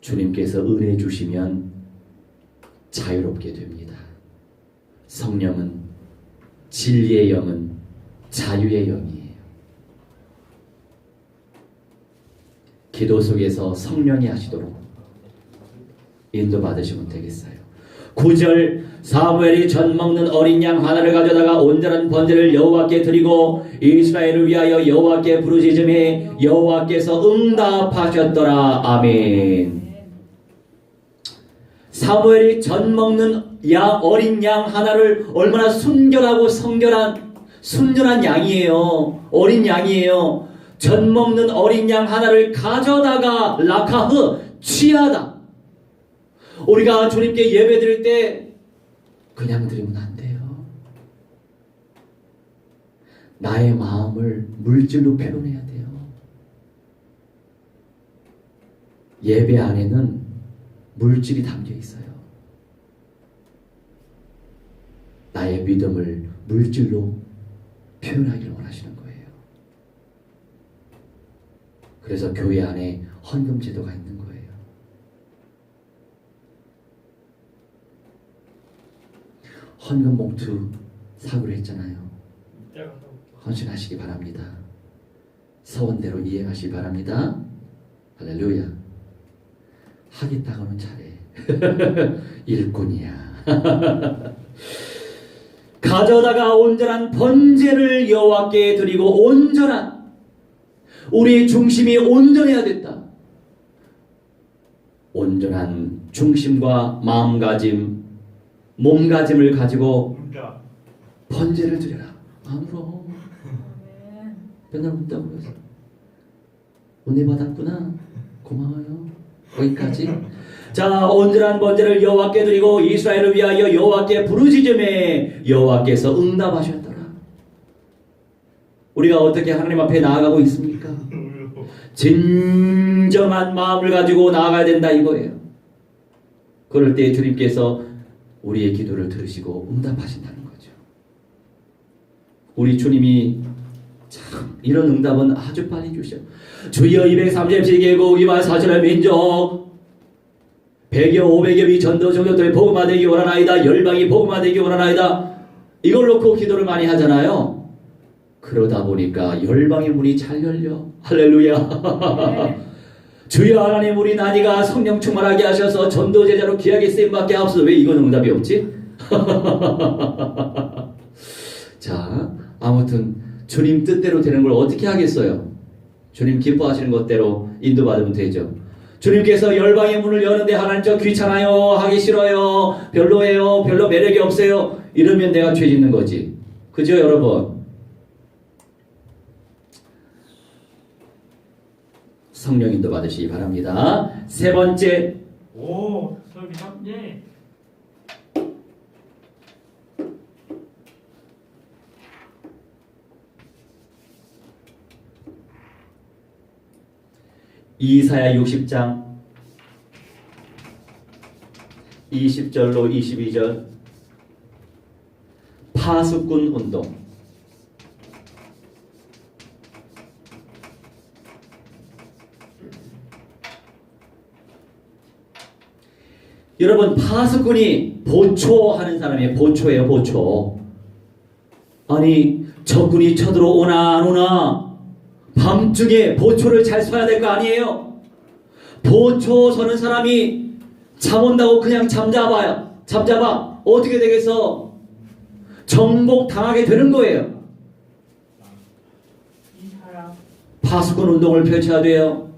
주님께서 은혜 주시면 자유롭게 됩니다. 성령은 진리의 영은 자유의 영이에요. 기도 속에서 성령이 하시도록 인도받으시면 되겠어요. 9절 사무엘이 젖 먹는 어린 양 하나를 가져다가 온전한 번제를 여호와께 드리고 이스라엘을 위하여 여호와께 부르짖음에 여호와께서 응답하셨더라. 아멘. 사무엘이 젖 먹는 어린 양 하나를 얼마나 순결하고 순전한 양이에요. 어린 양이에요. 젖 먹는 어린 양 하나를 가져다가 라카흐 취하다. 우리가 주님께 예배 드릴 때 그냥 드리면 안 돼요. 나의 마음을 물질로 표현해야 돼요. 예배 안에는 물질이 담겨 있어요. 나의 믿음을 물질로 표현하기를 원하시는 거예요. 그래서 교회 안에 헌금 제도가 있는 거예요. 헌금 봉투 사기로 했잖아요. 헌신하시기 바랍니다. 서원대로 이행하시기 바랍니다. 할렐루야. 하겠다고는 잘해. 일꾼이야. 가져다가 온전한 번제를 여호와께 드리고 온전한 우리의 중심이 온전해야 됐다. 온전한 중심과 마음가짐, 몸가짐을 가지고 번제를 드려라. 안 울어. 맨날 운다고 해서 은혜 받았구나. 고마워요. 거기까지. 자, 온전한 번제를 여호와께 드리고 이스라엘을 위하여 여호와께 부르짖음에 여호와께서 응답하셨더라. 우리가 어떻게 하나님 앞에 나아가고 있습니까? 진정한 마음을 가지고 나아가야 된다 이거예요. 그럴 때 주님께서 우리의 기도를 들으시고 응답하신다는 거죠. 우리 주님이 참 이런 응답은 아주 빨리 주셔. 주여 237개국 2만 4천의 민족 100여 500여 전도 종교들 복음화되기 원하나이다. 열방이 복음화되기 원하나이다. 이걸 놓고 기도를 많이 하잖아요. 그러다 보니까 열방의 문이 잘 열려. 할렐루야. 주여 하나님 우리 나니가 성령 충만하게 하셔서 전도 제자로 귀하게 쓰임받게 하옵소서. 왜 이건 응답이 없지? 자, 아무튼 주님 뜻대로 되는 걸 어떻게 하겠어요? 주님 기뻐하시는 것대로 인도받으면 되죠. 주님께서 열방의 문을 여는데 하나님 저 귀찮아요, 하기 싫어요, 별로예요, 별로 매력이 없어요 이러면 내가 죄 짓는 거지. 그죠 여러분? 성령 인도 받으시기 바랍니다. 세 번째. 오, 설비 탐제. 이사야 60장 20절로 22절 파수꾼 운동. 여러분, 파수꾼이 보초하는 사람이에요. 보초예요, 보초. 아니, 적군이 쳐들어오나 안 오나 밤중에 보초를 잘 서야 될 거 아니에요? 보초 서는 사람이 잠 온다고 그냥 잠잡아. 어떻게 되겠어? 정복 당하게 되는 거예요. 이사야. 파수꾼 운동을 펼쳐야 돼요.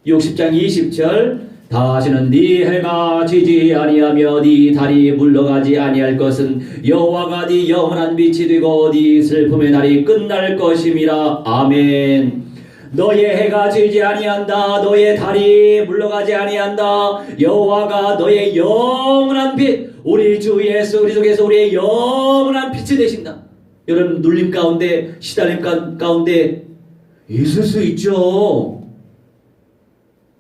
60장 20절 다시는 네 해가 지지 아니하며 네 달이 물러가지 아니할 것은 여호와가 네 영원한 빛이 되고 네 슬픔의 날이 끝날 것임이라. 아멘. 너의 해가 지지 아니한다. 너의 달이 물러가지 아니한다. 여호와가 너의 영원한 빛, 우리 주 예수 그리스도께서 우리의 영원한 빛이 되신다. 여러분, 눌림 가운데, 시달림 가운데 있을 수 있죠.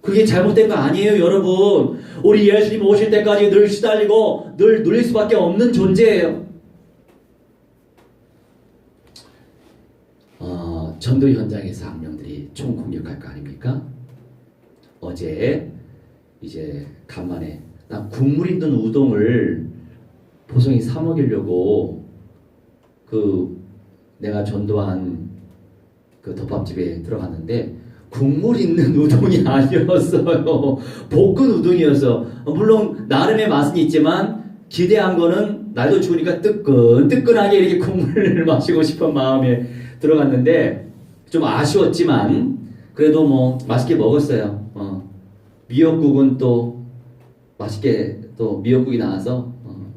그게 잘못된 거 아니에요, 여러분. 우리 예수님 오실 때까지 늘 시달리고 늘 눌릴 수밖에 없는 존재예요. 전도 현장에서 악령들이 총 공격할 거 아닙니까? 어제 이제 간만에 나 국물 있는 우동을 보성이 사 먹이려고 내가 전도한 그 덮밥집에 들어갔는데 국물 있는 우동이 아니었어요. 볶은 우동이었어. 물론 나름의 맛은 있지만 기대한 거는 날도 추우니까 뜨끈뜨끈하게 이렇게 국물을 마시고 싶은 마음에 들어갔는데 좀 아쉬웠지만 그래도 뭐 맛있게 먹었어요. 미역국은 또 맛있게 또 미역국이 나와서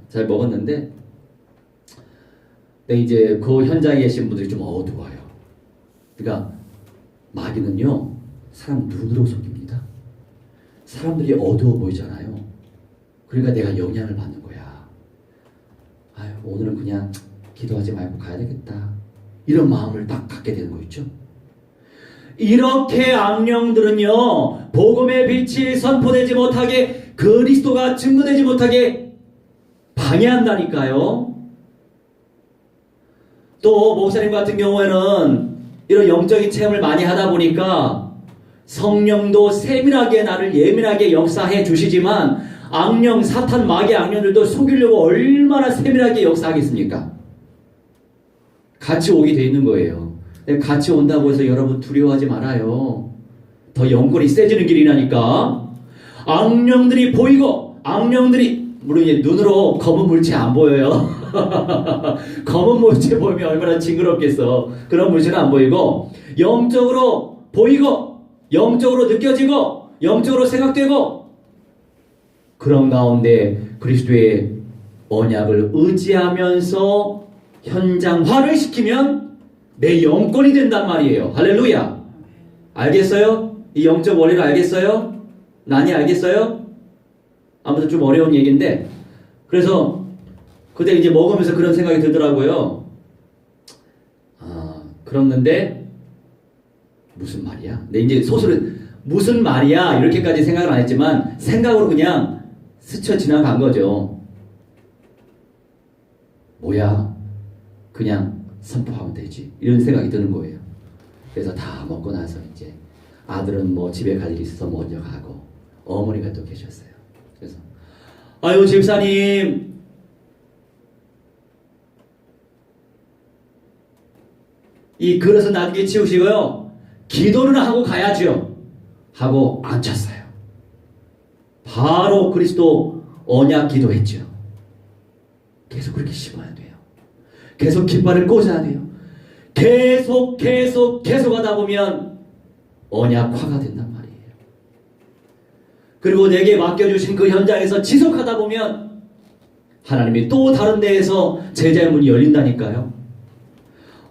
잘 먹었는데, 근데 이제 그 현장에 계신 분들이 좀 어두워요. 그러니까 마귀는요, 사람 눈으로 속입니다. 사람들이 어두워 보이잖아요. 그러니까 내가 영향을 받는 거야. 아유, 오늘은 그냥 기도하지 말고 가야 되겠다. 이런 마음을 딱 갖게 되는 거 있죠. 이렇게 악령들은요, 복음의 빛이 선포되지 못하게, 그리스도가 증거되지 못하게 방해한다니까요. 또 목사님 같은 경우에는 이런 영적인 체험을 많이 하다 보니까 성령도 세밀하게 나를 예민하게 역사해 주시지만 악령, 사탄, 마귀 악령들도 속이려고 얼마나 세밀하게 역사하겠습니까? 같이 오게 돼 있는 거예요. 같이 온다고 해서 여러분 두려워하지 말아요. 더 영권이 세지는 길이라니까. 악령들이 보이고, 악령들이 물론 이제 눈으로 검은 물체 안 보여요. 검은 물체 보이면 얼마나 징그럽겠어. 그런 물체는 안 보이고, 영적으로 보이고, 영적으로 느껴지고, 영적으로 생각되고, 그런 가운데 그리스도의 언약을 의지하면서 현장화를 시키면 내 영권이 된단 말이에요. 할렐루야. 알겠어요? 이 영적 원리를 알겠어요? 난이 알겠어요? 아무튼 좀 어려운 얘기인데, 그래서 그때 이제 먹으면서 그런 생각이 들더라고요. 그렇는데 무슨 말이야? 근데 이제 소설은 무슨 말이야? 이렇게까지 생각을 안 했지만 생각으로 그냥 스쳐 지나간 거죠. 뭐야? 그냥 선포하면 되지. 이런 생각이 드는 거예요. 그래서 다 먹고 나서 이제 아들은 뭐 집에 갈 일이 있어서 먼저 가고 어머니가 또 계셨어요. 그래서 아유 집사님, 이 그릇은 나중에 치우시고요, 기도는 하고 가야죠 하고 앉혔어요. 바로 그리스도 언약 기도했죠. 계속 그렇게 심어야 돼요. 계속 깃발을 꽂아야 돼요. 계속 하다 보면 언약화가 된단 말이에요. 그리고 내게 맡겨주신 그 현장에서 지속하다 보면 하나님이 또 다른 데에서 제자의 문이 열린다니까요.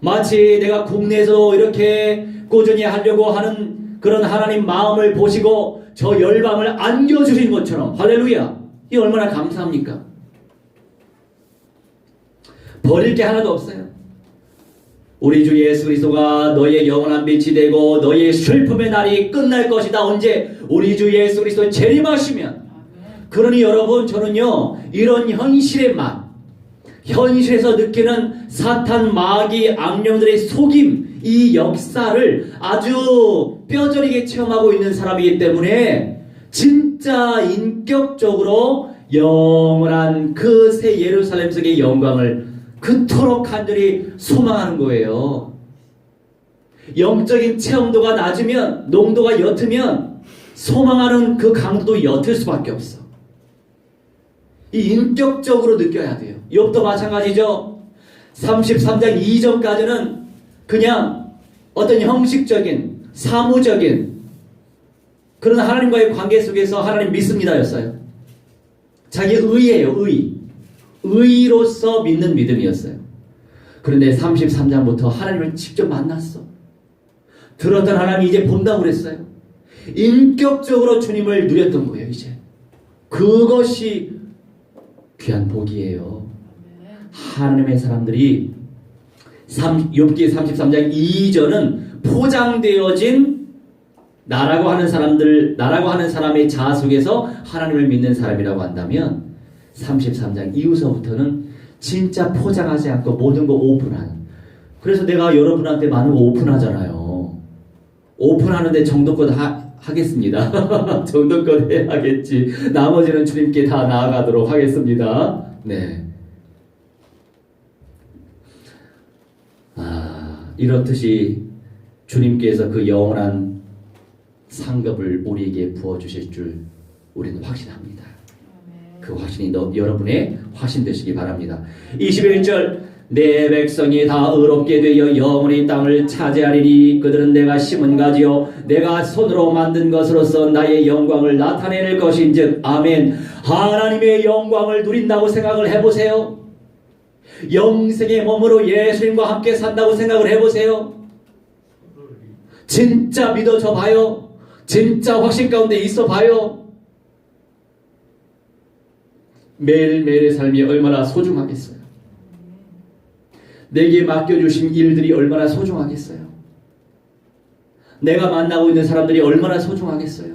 마치 내가 국내에서 이렇게 꾸준히 하려고 하는 그런 하나님 마음을 보시고 저 열방을 안겨주신 것처럼, 할렐루야, 이 얼마나 감사합니까? 버릴 게 하나도 없어요. 우리 주 예수 그리스도가 너의 영원한 빛이 되고 너의 슬픔의 날이 끝날 것이다. 언제? 우리 주 예수 그리스도 재림하시면, 그러니 여러분, 저는요, 이런 현실의 맛, 현실에서 느끼는 사탄, 마귀, 악령들의 속임, 이 역사를 아주 뼈저리게 체험하고 있는 사람이기 때문에 진짜 인격적으로 영원한 그 새 예루살렘 속의 영광을 그토록 간절히 소망하는 거예요. 영적인 체험도가 낮으면, 농도가 옅으면 소망하는 그 강도도 옅을 수밖에 없어. 이 인격적으로 느껴야 돼요. 욥도 마찬가지죠. 33장 이전까지는 그냥 어떤 형식적인, 사무적인 그런 하나님과의 관계 속에서 하나님 믿습니다였어요. 자기 의예요, 의. 의로서 믿는 믿음이었어요. 그런데 33장부터 하나님을 직접 만났어. 들었던 하나님이 이제 본다고 그랬어요. 인격적으로 주님을 누렸던 거예요, 이제. 그것이 귀한 복이에요. 하나님의 사람들이 욥기 33장 이전은 포장되어진 나라고 하는 사람의 자아 속에서 하나님을 믿는 사람이라고 한다면 33장 이후서부터는 진짜 포장하지 않고 모든 거 오픈하는. 그래서 내가 여러분한테 많은 거 오픈하잖아요. 오픈하는데 정도껏 하겠습니다. 정도껏 해야겠지. 나머지는 주님께 다 나아가도록 하겠습니다. 네. 이렇듯이 주님께서 그 영원한 상급을 우리에게 부어주실 줄 우리는 확신합니다. 그 확신이 여러분의 확신 되시기 바랍니다. 21절 내 백성이 다 의롭게 되어 영원히 땅을 차지하리니 그들은 내가 심은 가지요 내가 손으로 만든 것으로서 나의 영광을 나타낼 것인즉 아멘. 하나님의 영광을 누린다고 생각을 해보세요. 영생의 몸으로 예수님과 함께 산다고 생각을 해보세요. 진짜 믿어져 봐요. 진짜 확신 가운데 있어 봐요. 매일매일의 삶이 얼마나 소중하겠어요. 내게 맡겨주신 일들이 얼마나 소중하겠어요. 내가 만나고 있는 사람들이 얼마나 소중하겠어요.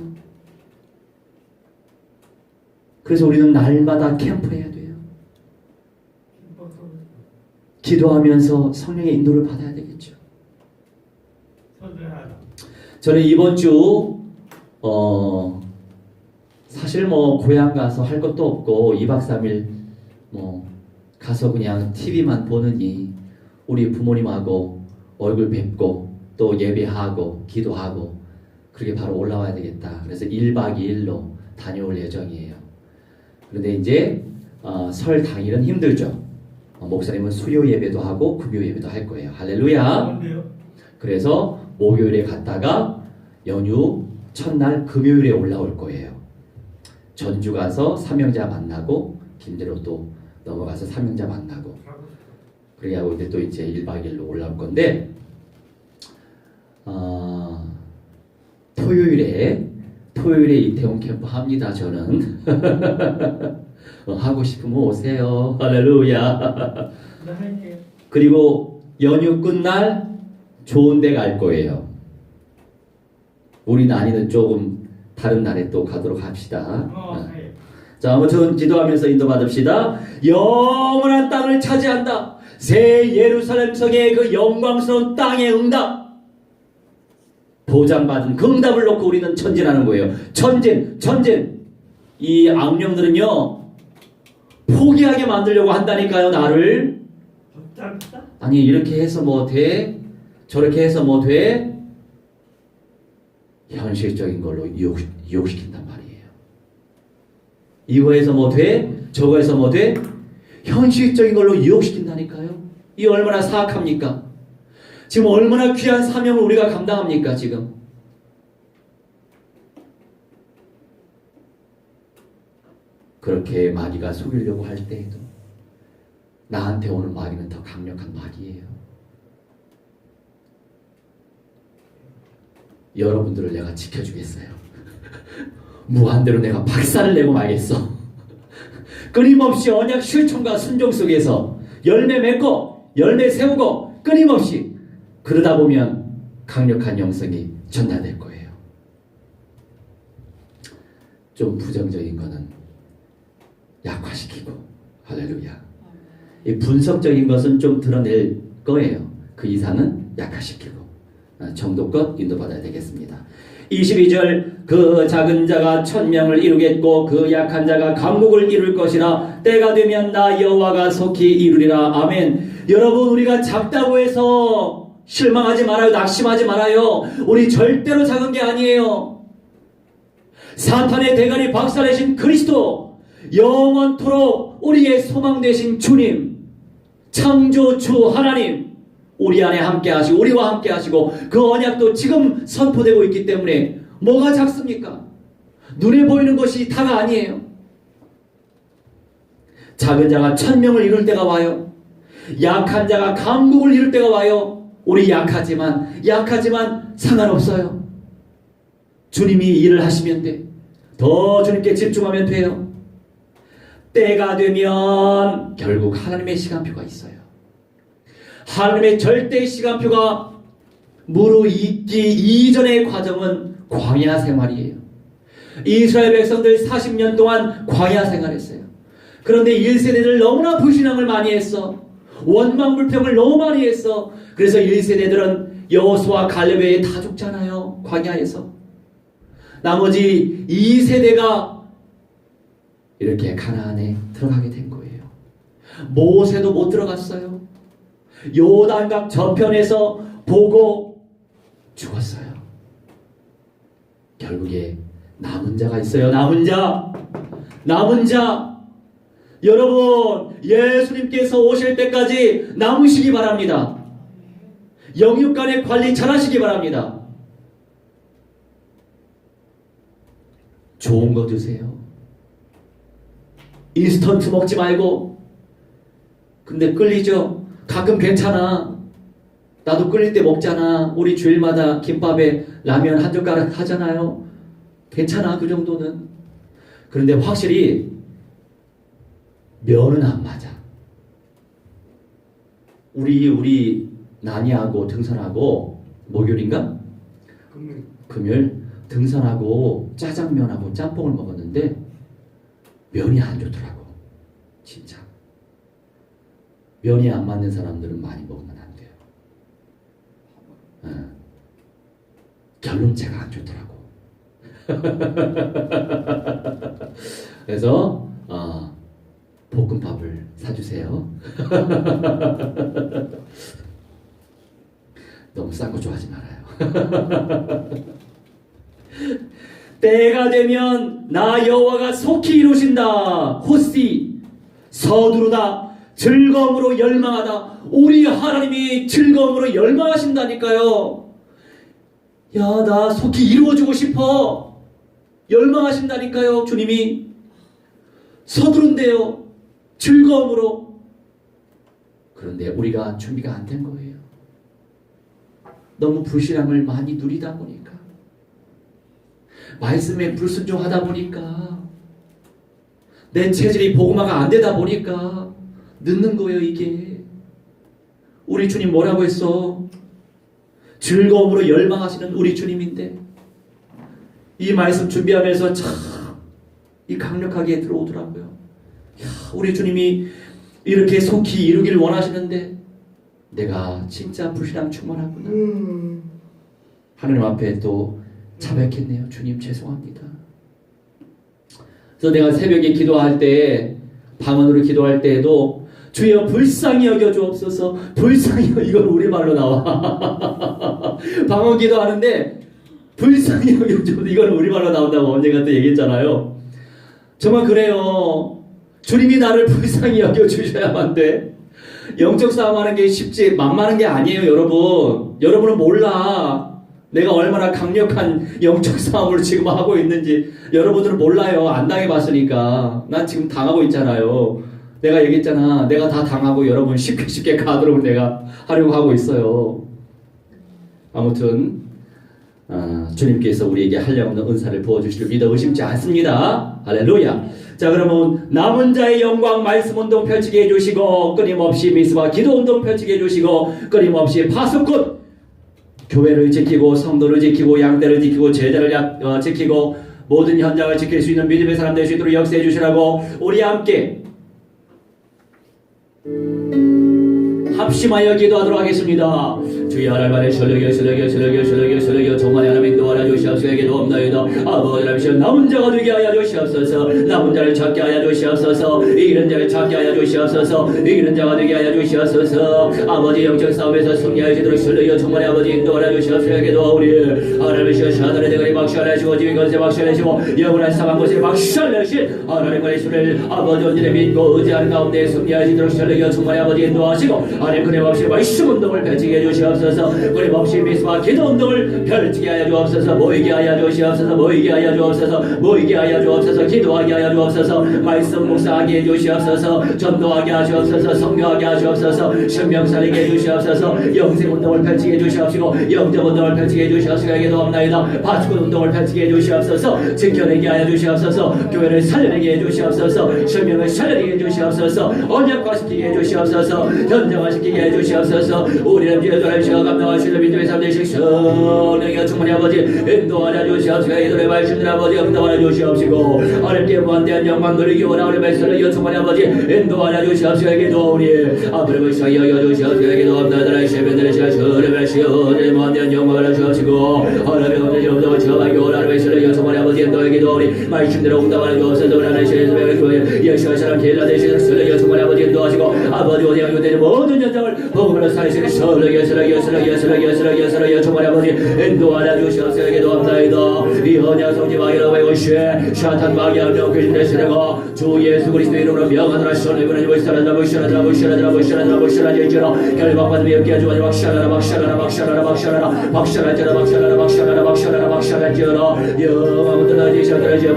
그래서 우리는 날마다 캠프해야 돼요. 기도하면서 성령의 인도를 받아야 되겠죠. 저는 이번 주 사실 고향 가서 할 것도 없고 2박 3일 가서 그냥 TV만 보느니 우리 부모님하고 얼굴 뵙고 또 예배하고 기도하고 그렇게 바로 올라와야 되겠다. 그래서 1박 2일로 다녀올 예정이에요. 그런데 이제 설 당일은 힘들죠. 목사님은 수요 예배도 하고 금요 예배도 할 거예요. 할렐루야. 그래서 목요일에 갔다가 연휴 첫날 금요일에 올라올 거예요. 전주 가서 삼형자 만나고 김대로 또 넘어가서 삼형자 만나고 그렇게 하고 이제 또 이제 1박 2일로 올라올 건데 토요일에 이태원 캠프 합니다. 저는 하고 싶으면 오세요. 할렐루야. 그리고 연휴 끝날 좋은 데 갈 거예요. 우리는 아니는 조금 다른 날에 또 가도록 합시다. 자, 아무튼 기도하면서 인도받읍시다. 영원한 땅을 차지한다. 새 예루살렘 성의 그 영광스러운 땅의 응답. 보장받은 그 응답을 놓고 우리는 전진하는 거예요. 전진. 이 악령들은요, 포기하게 만들려고 한다니까요, 나를. 아니, 이렇게 해서 뭐 돼? 저렇게 해서 뭐 돼? 현실적인 걸로 유혹시킨단 말이에요. 이거 해서 뭐 돼? 저거 해서 뭐 돼? 현실적인 걸로 유혹시킨다니까요. 이 얼마나 사악합니까? 지금 얼마나 귀한 사명을 우리가 감당합니까, 지금? 그렇게 마귀가 속이려고 할 때에도 나한테 오는 마귀는 더 강력한 마귀예요. 여러분들을 내가 지켜주겠어요. 무한대로 내가 박살을 내고 말겠어. 끊임없이 언약 실천과 순종 속에서 열매 맺고 열매 세우고 끊임없이 그러다 보면 강력한 영성이 전달될 거예요. 좀 부정적인 거는 약화시키고. 할렐루야. 이 분석적인 것은 좀 드러낼 거예요. 그 이상은 약화시키고 정도껏 인도받아야 되겠습니다. 22절 그 작은 자가 1000명을 이루겠고 그 약한 자가 강국을 이룰 것이라 때가 되면 나 여호와가 속히 이루리라. 아멘. 여러분, 우리가 작다고 해서 실망하지 말아요. 낙심하지 말아요. 우리 절대로 작은 게 아니에요. 사탄의 대가리 박살내신 그리스도, 영원토록 우리의 소망 되신 주님, 창조주 하나님, 우리 안에 함께 하시고 우리와 함께 하시고 그 언약도 지금 선포되고 있기 때문에 뭐가 작습니까? 눈에 보이는 것이 다가 아니에요. 작은 자가 1000명을 이룰 때가 와요. 약한 자가 강국을 이룰 때가 와요. 우리 약하지만 상관없어요. 주님이 일을 하시면 돼. 더 주님께 집중하면 돼요. 때가 되면 결국 하나님의 시간표가 있어요. 하나님의 절대 시간표가 무르익기 이전의 과정은 광야 생활이에요. 이스라엘 백성들 40년 동안 광야 생활했어요. 그런데 1세대들 너무나 불신앙을 많이 했어. 원망불평을 너무 많이 했어. 그래서 1세대들은 여호수아 갈렙 외에 다 죽잖아요. 광야에서. 나머지 2세대가 이렇게 가나안에 들어가게 된 거예요. 모세도 못 들어갔어요. 요단강 저편에서 보고 죽었어요. 결국에 남은 자가 있어요. 남은 자. 여러분, 예수님께서 오실 때까지 남으시기 바랍니다. 영육간의 관리 잘하시기 바랍니다. 좋은 거 드세요. 인스턴트 먹지 말고. 근데 끌리죠? 가끔 괜찮아. 나도 끌릴 때 먹잖아. 우리 주일마다 김밥에 라면 한 젓가락 하잖아요. 괜찮아, 그 정도는. 그런데 확실히 면은 안 맞아. 우리 난이하고 등산하고 목요일인가? 금요일 등산하고 짜장면하고 짬뽕을 먹었는데 면이 안 좋더라고. 진짜. 면이 안 맞는 사람들은 많이 먹으면 안 돼요. 결론체가 안 좋더라고. 그래서 볶음밥을 사주세요. 너무 싼 거 좋아하지 말아요. 때가 되면 나 여호와가 속히 이루신다. 호시 서두르다. 즐거움으로 열망하다. 우리 하나님이 즐거움으로 열망하신다니까요. 야, 나 속히 이루어주고 싶어. 열망하신다니까요. 주님이 서두른대요. 즐거움으로. 그런데 우리가 준비가 안 된 거예요. 너무 불신앙을 많이 누리다 보니까, 말씀에 불순종하다 보니까, 내 체질이 복음화가 안 되다 보니까 늦는 거예요. 이게 우리 주님 뭐라고 했어? 즐거움으로 열망하시는 우리 주님인데, 이 말씀 준비하면서 참 이 강력하게 들어오더라고요. 야, 우리 주님이 이렇게 속히 이루기를 원하시는데 내가 진짜 불신앙 충만하구나. 하나님 앞에 또 자백했네요. 주님 죄송합니다. 그래서 내가 새벽에 기도할 때, 방언으로 기도할 때에도 주여 불쌍히 여겨 주옵소서. 불쌍히, 이건 우리말로 나와. 방언 기도하는데 불쌍히 여겨 주옵소서, 이건 우리말로 나온다고 언젠가 또 얘기했잖아요. 정말 그래요. 주님이 나를 불쌍히 여겨 주셔야만 돼. 영적 싸움하는 게 쉽지 만만한 게 아니에요. 여러분은 몰라. 내가 얼마나 강력한 영적 싸움을 지금 하고 있는지 여러분들은 몰라요. 안 당해봤으니까. 난 지금 당하고 있잖아요. 내가 얘기했잖아. 내가 다 당하고 여러분 쉽게 가도록 내가 하려고 하고 있어요. 아무튼 주님께서 우리에게 한량없는 은사를 부어주실 믿어 의심치 않습니다. 할렐루야. 자, 그러면 남은 자의 영광 말씀 운동 펼치게 해주시고, 끊임없이 미스바 기도 운동 펼치게 해주시고, 끊임없이 파수꾼 교회를 지키고 성도를 지키고 양떼를 지키고 제자를 지키고 모든 현장을 지킬 수 있는 믿음의 사람 될 수 있도록 역사해 주시라고 우리 함께 합심하여 기도하도록 하겠습니다. 주여 하나님의 설레겨 정말 하나님 인도하여 주시옵소서. 기도합나이다. 아버지 하나님 남은 자가 되게 하여 주시옵소서. 남은 자를 찾게 하여 주시옵소서. 이기는 자를 찾게 하여 주시옵소서. 이기는 자가 되게 하여 주시옵소서. 아버지 영적 싸움에서 승리하시도록 설레겨 정말 아버지 인도하여 주시옵소서. 기도하오니 하나님의 사단의 대가리 박살내시고 지위 건세 박살내시고 영원한 사망 곳에 박살내신 하나님의 손을 아버지 온전히 믿고 의지하는 가운데 승리하시도록 설레겨 정말 아버지 인도하시고 하나님 끊임없이 말씀 운동을 펼치게 해 주시옵소서. 끊임없이 미스와 기도 운동을 펼치게 하여 주옵소서. 모이게 하여 주시옵소서. 모이게 하여 주옵소서. 모이게 하여 주옵소서. 기도하게 하여 주옵소서. 말씀 묵상하게 해 주시옵소서. 전도하게 하시옵소서. 성교하게 하시옵소서. 생명 살리게 해 주시옵소서. 영생 운동을 펼치게 해 주시옵시고 영적 운동을 펼치게 해 주시옵소서. 기도합나이다. 파수꾼 운동을 펼치게 해 주시옵소서. 지켜내게 하여 주시옵소서. 교회를 살려내게 해 주시옵소서. 생명을 살려내게 해 주시옵소서. 언약화시키게 해 주시옵소서. 현장화시키게 해 주시옵소서. 우리는 주의 도라시와 감당하시는 믿음의 삶 되실 성령의 충만히 아버지 인도하여 주시옵소서. 이들의 말씀들 아버지 응답하여 주시옵시고 하나님께 무한대한 영광 누리기 원하오니 말씀을 충만히 아버지 인도하여 주시옵소서. 기도하오니 아버지를 사이하여 주시옵소서. 기도합니다. 나라의 세배들의 시간을 시오니 무한대한 영광을 주옵시고 하나님의 언제지 없다고 저하기 원하는 말씀을 충만히 아버지 인도하여 기도하오니 말씀대로 응답하여 주옵소서. 하나님의 세배를 교회 역시와 사람 계일라 되시는 설령의 충만히 아버지 인도하시고 아버지 어디 양육되는 모든 현장을 복음으로 살리시는 설령의 정말 아버지 인도하여 주시옵소서. 기도합나이다. 이 언약 성지 마귀라고 해오시 샤탄 마귀와 명귀신 되시려고 주 예수 그리스도 이름으로 명하노라. 선을 보시라라 결박받으며 옆에 주하니 박살하지어라 영광을 떨어지셔 버려지는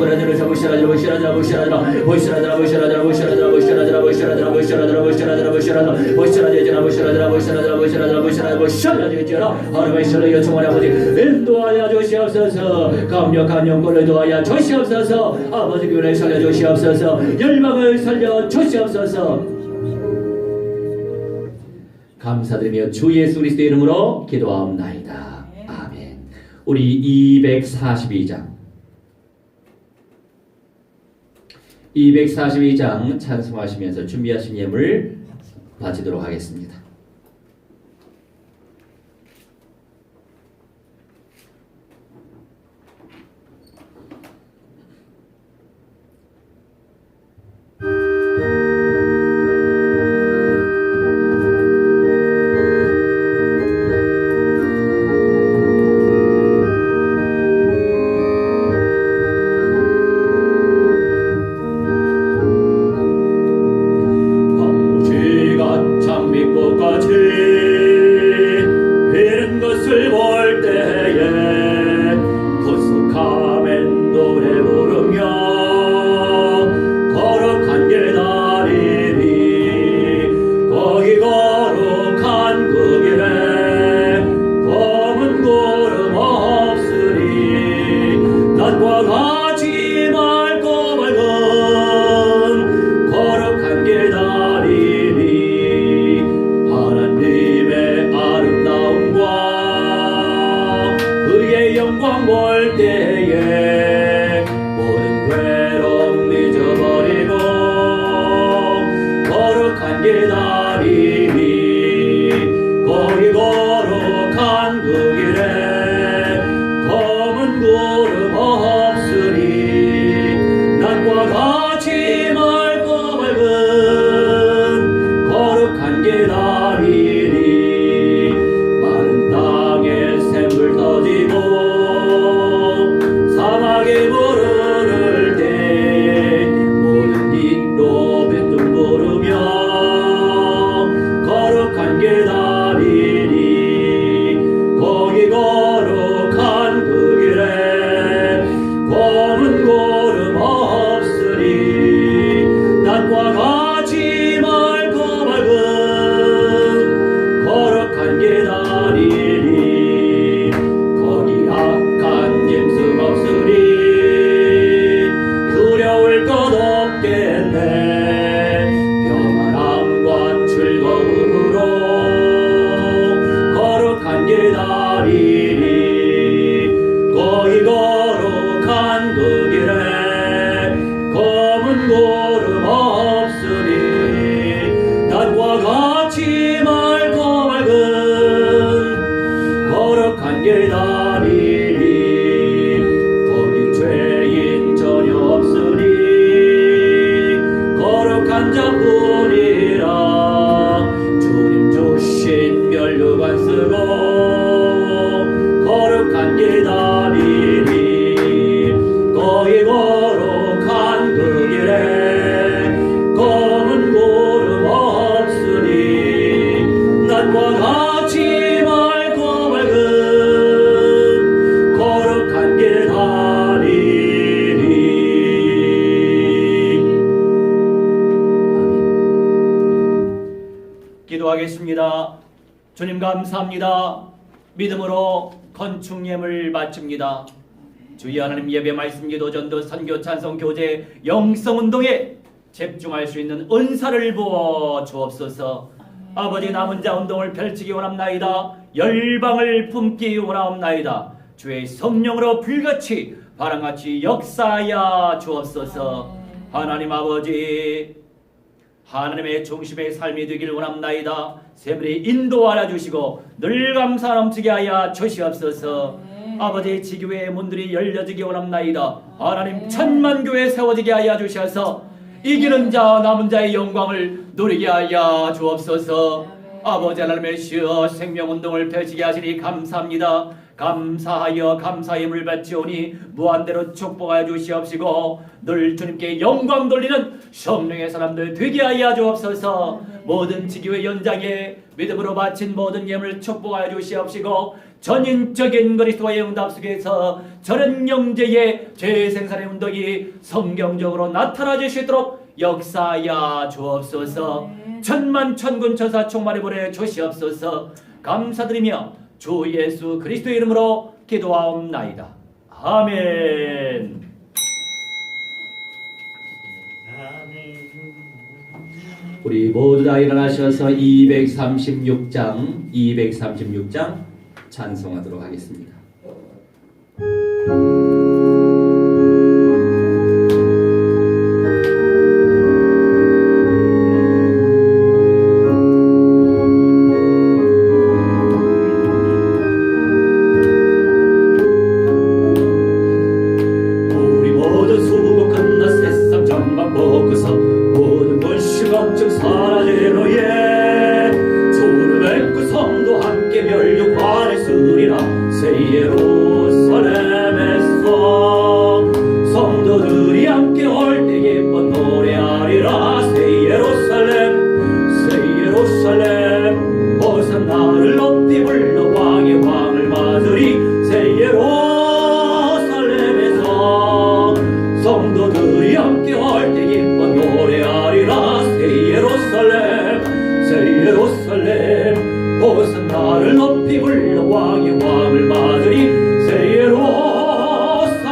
하나님의 설레여 충만히 아버지 인도하여 주시옵소서. 강력한 영권을 도하여 주시옵소서. 아버지 교회를 살려 주시옵소서. 열방을 살려 주시옵소서. 감사드리며 주 예수 그리스도의 이름으로 기도하옵나이다. 아멘. 우리 242장 찬송하시면서 준비하신 예물 바치도록 하겠습니다. 거룩한 그 한 자뿐이라. 주님 주신 면류관 쓰고 거룩한 길 다니니 거기 거룩한 그 길에 검은 구름 없으니 낮과 같이 맑고 맑은 거룩한 길 다니니. 아멘. 기도하겠습니다. 주님 감사합니다. 믿음으로 건축 예물 바칩니다. 주의 하나님 예배 말씀 기도 전도 선교 찬송 교제 영성 운동에 집중할 수 있는 은사를 부어 주옵소서. 아버지 남은 자 운동을 펼치기 원합나이다. 열방을 품기 원합나이다. 주의 성령으로 불같이 바람같이 역사하여 주옵소서. 하나님 아버지 하나님의 중심의 삶이 되길 원합나이다. 세밀히 인도하여 주시고 늘 감사 넘치게 하여 주시옵소서. 아버지 지교회의 문들이 열려지기 원합나이다. 하나님 천만 교회 세워지게 하여 주셔서 이기는 자 남은 자의 영광을 누리게 하여 주옵소서. 아버지 하나님의 시어 생명운동을 펼치게 하시니 감사합니다. 감사하여 감사의 힘을 바치오니 무한대로 축복하여 주시옵시고 늘 주님께 영광 돌리는 성령의 사람들 되게 하여 주옵소서. 모든 지교회 연장에 믿음으로 바친 모든 예물을 축복하여 주시옵시고 전인적인 그리스도의 응답 속에서 저런 영제의 재생산의 운동이 성경적으로 나타나질 수 있도록 역사하여 주옵소서. 천만 천군 천사 총말에 보내 주시옵소서. 감사드리며 주 예수 그리스도의 이름으로 기도하옵나이다. 아멘. 우리 모두 다 일어나셔서 236장 찬송하도록 하겠습니다. 나를 높이 불러 왕의 왕을 맞으리 새 예루살렘에서.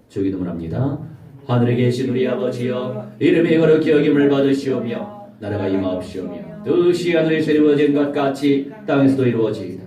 주기도문 합니다. 하늘에 계신 우리 아버지여, 이름이 거룩히 여김을 받으시오며 나라가 임하옵시오며 뜻이 하늘에서 이루어진 것 같이 땅에서도 이루어지이다.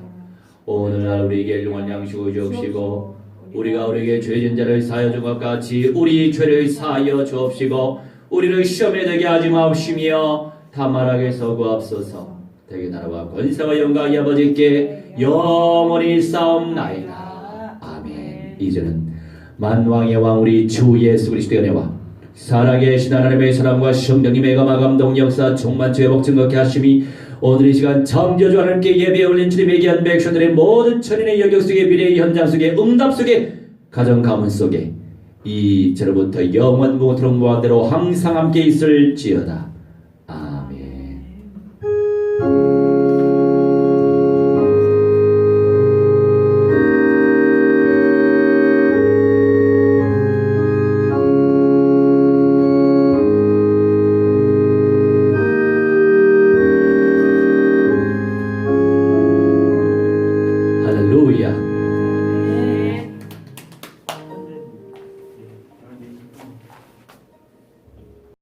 오늘날 우리에게 일용할 양식을 주옵시고 우리가 우리에게 죄진 자를 사하여 준 것 같이 우리 죄를 사하여 주옵시고 우리를 시험에 들게 하지 마옵시며 다만 악에서 구하옵소서. 대개 나라와 권세와 영광이 아버지께 영원히 싸움나이다. 아멘. 이제는 만왕의 왕 우리 주 예수 그리스도의 은혜와 살아계신 하나님의 사랑과 성령님의 감화 감동 역사 충만치 회복 증거케 하심이 오늘 이 시간 창조주 하나님께 예배에 올린 주님의 귀한 백성들의 모든 천인의 영역 속에 미래의 현장 속에 응답 속에 가정 가문 속에 이제로부터 영원 무궁토록 무한대로 항상 함께 있을지어다.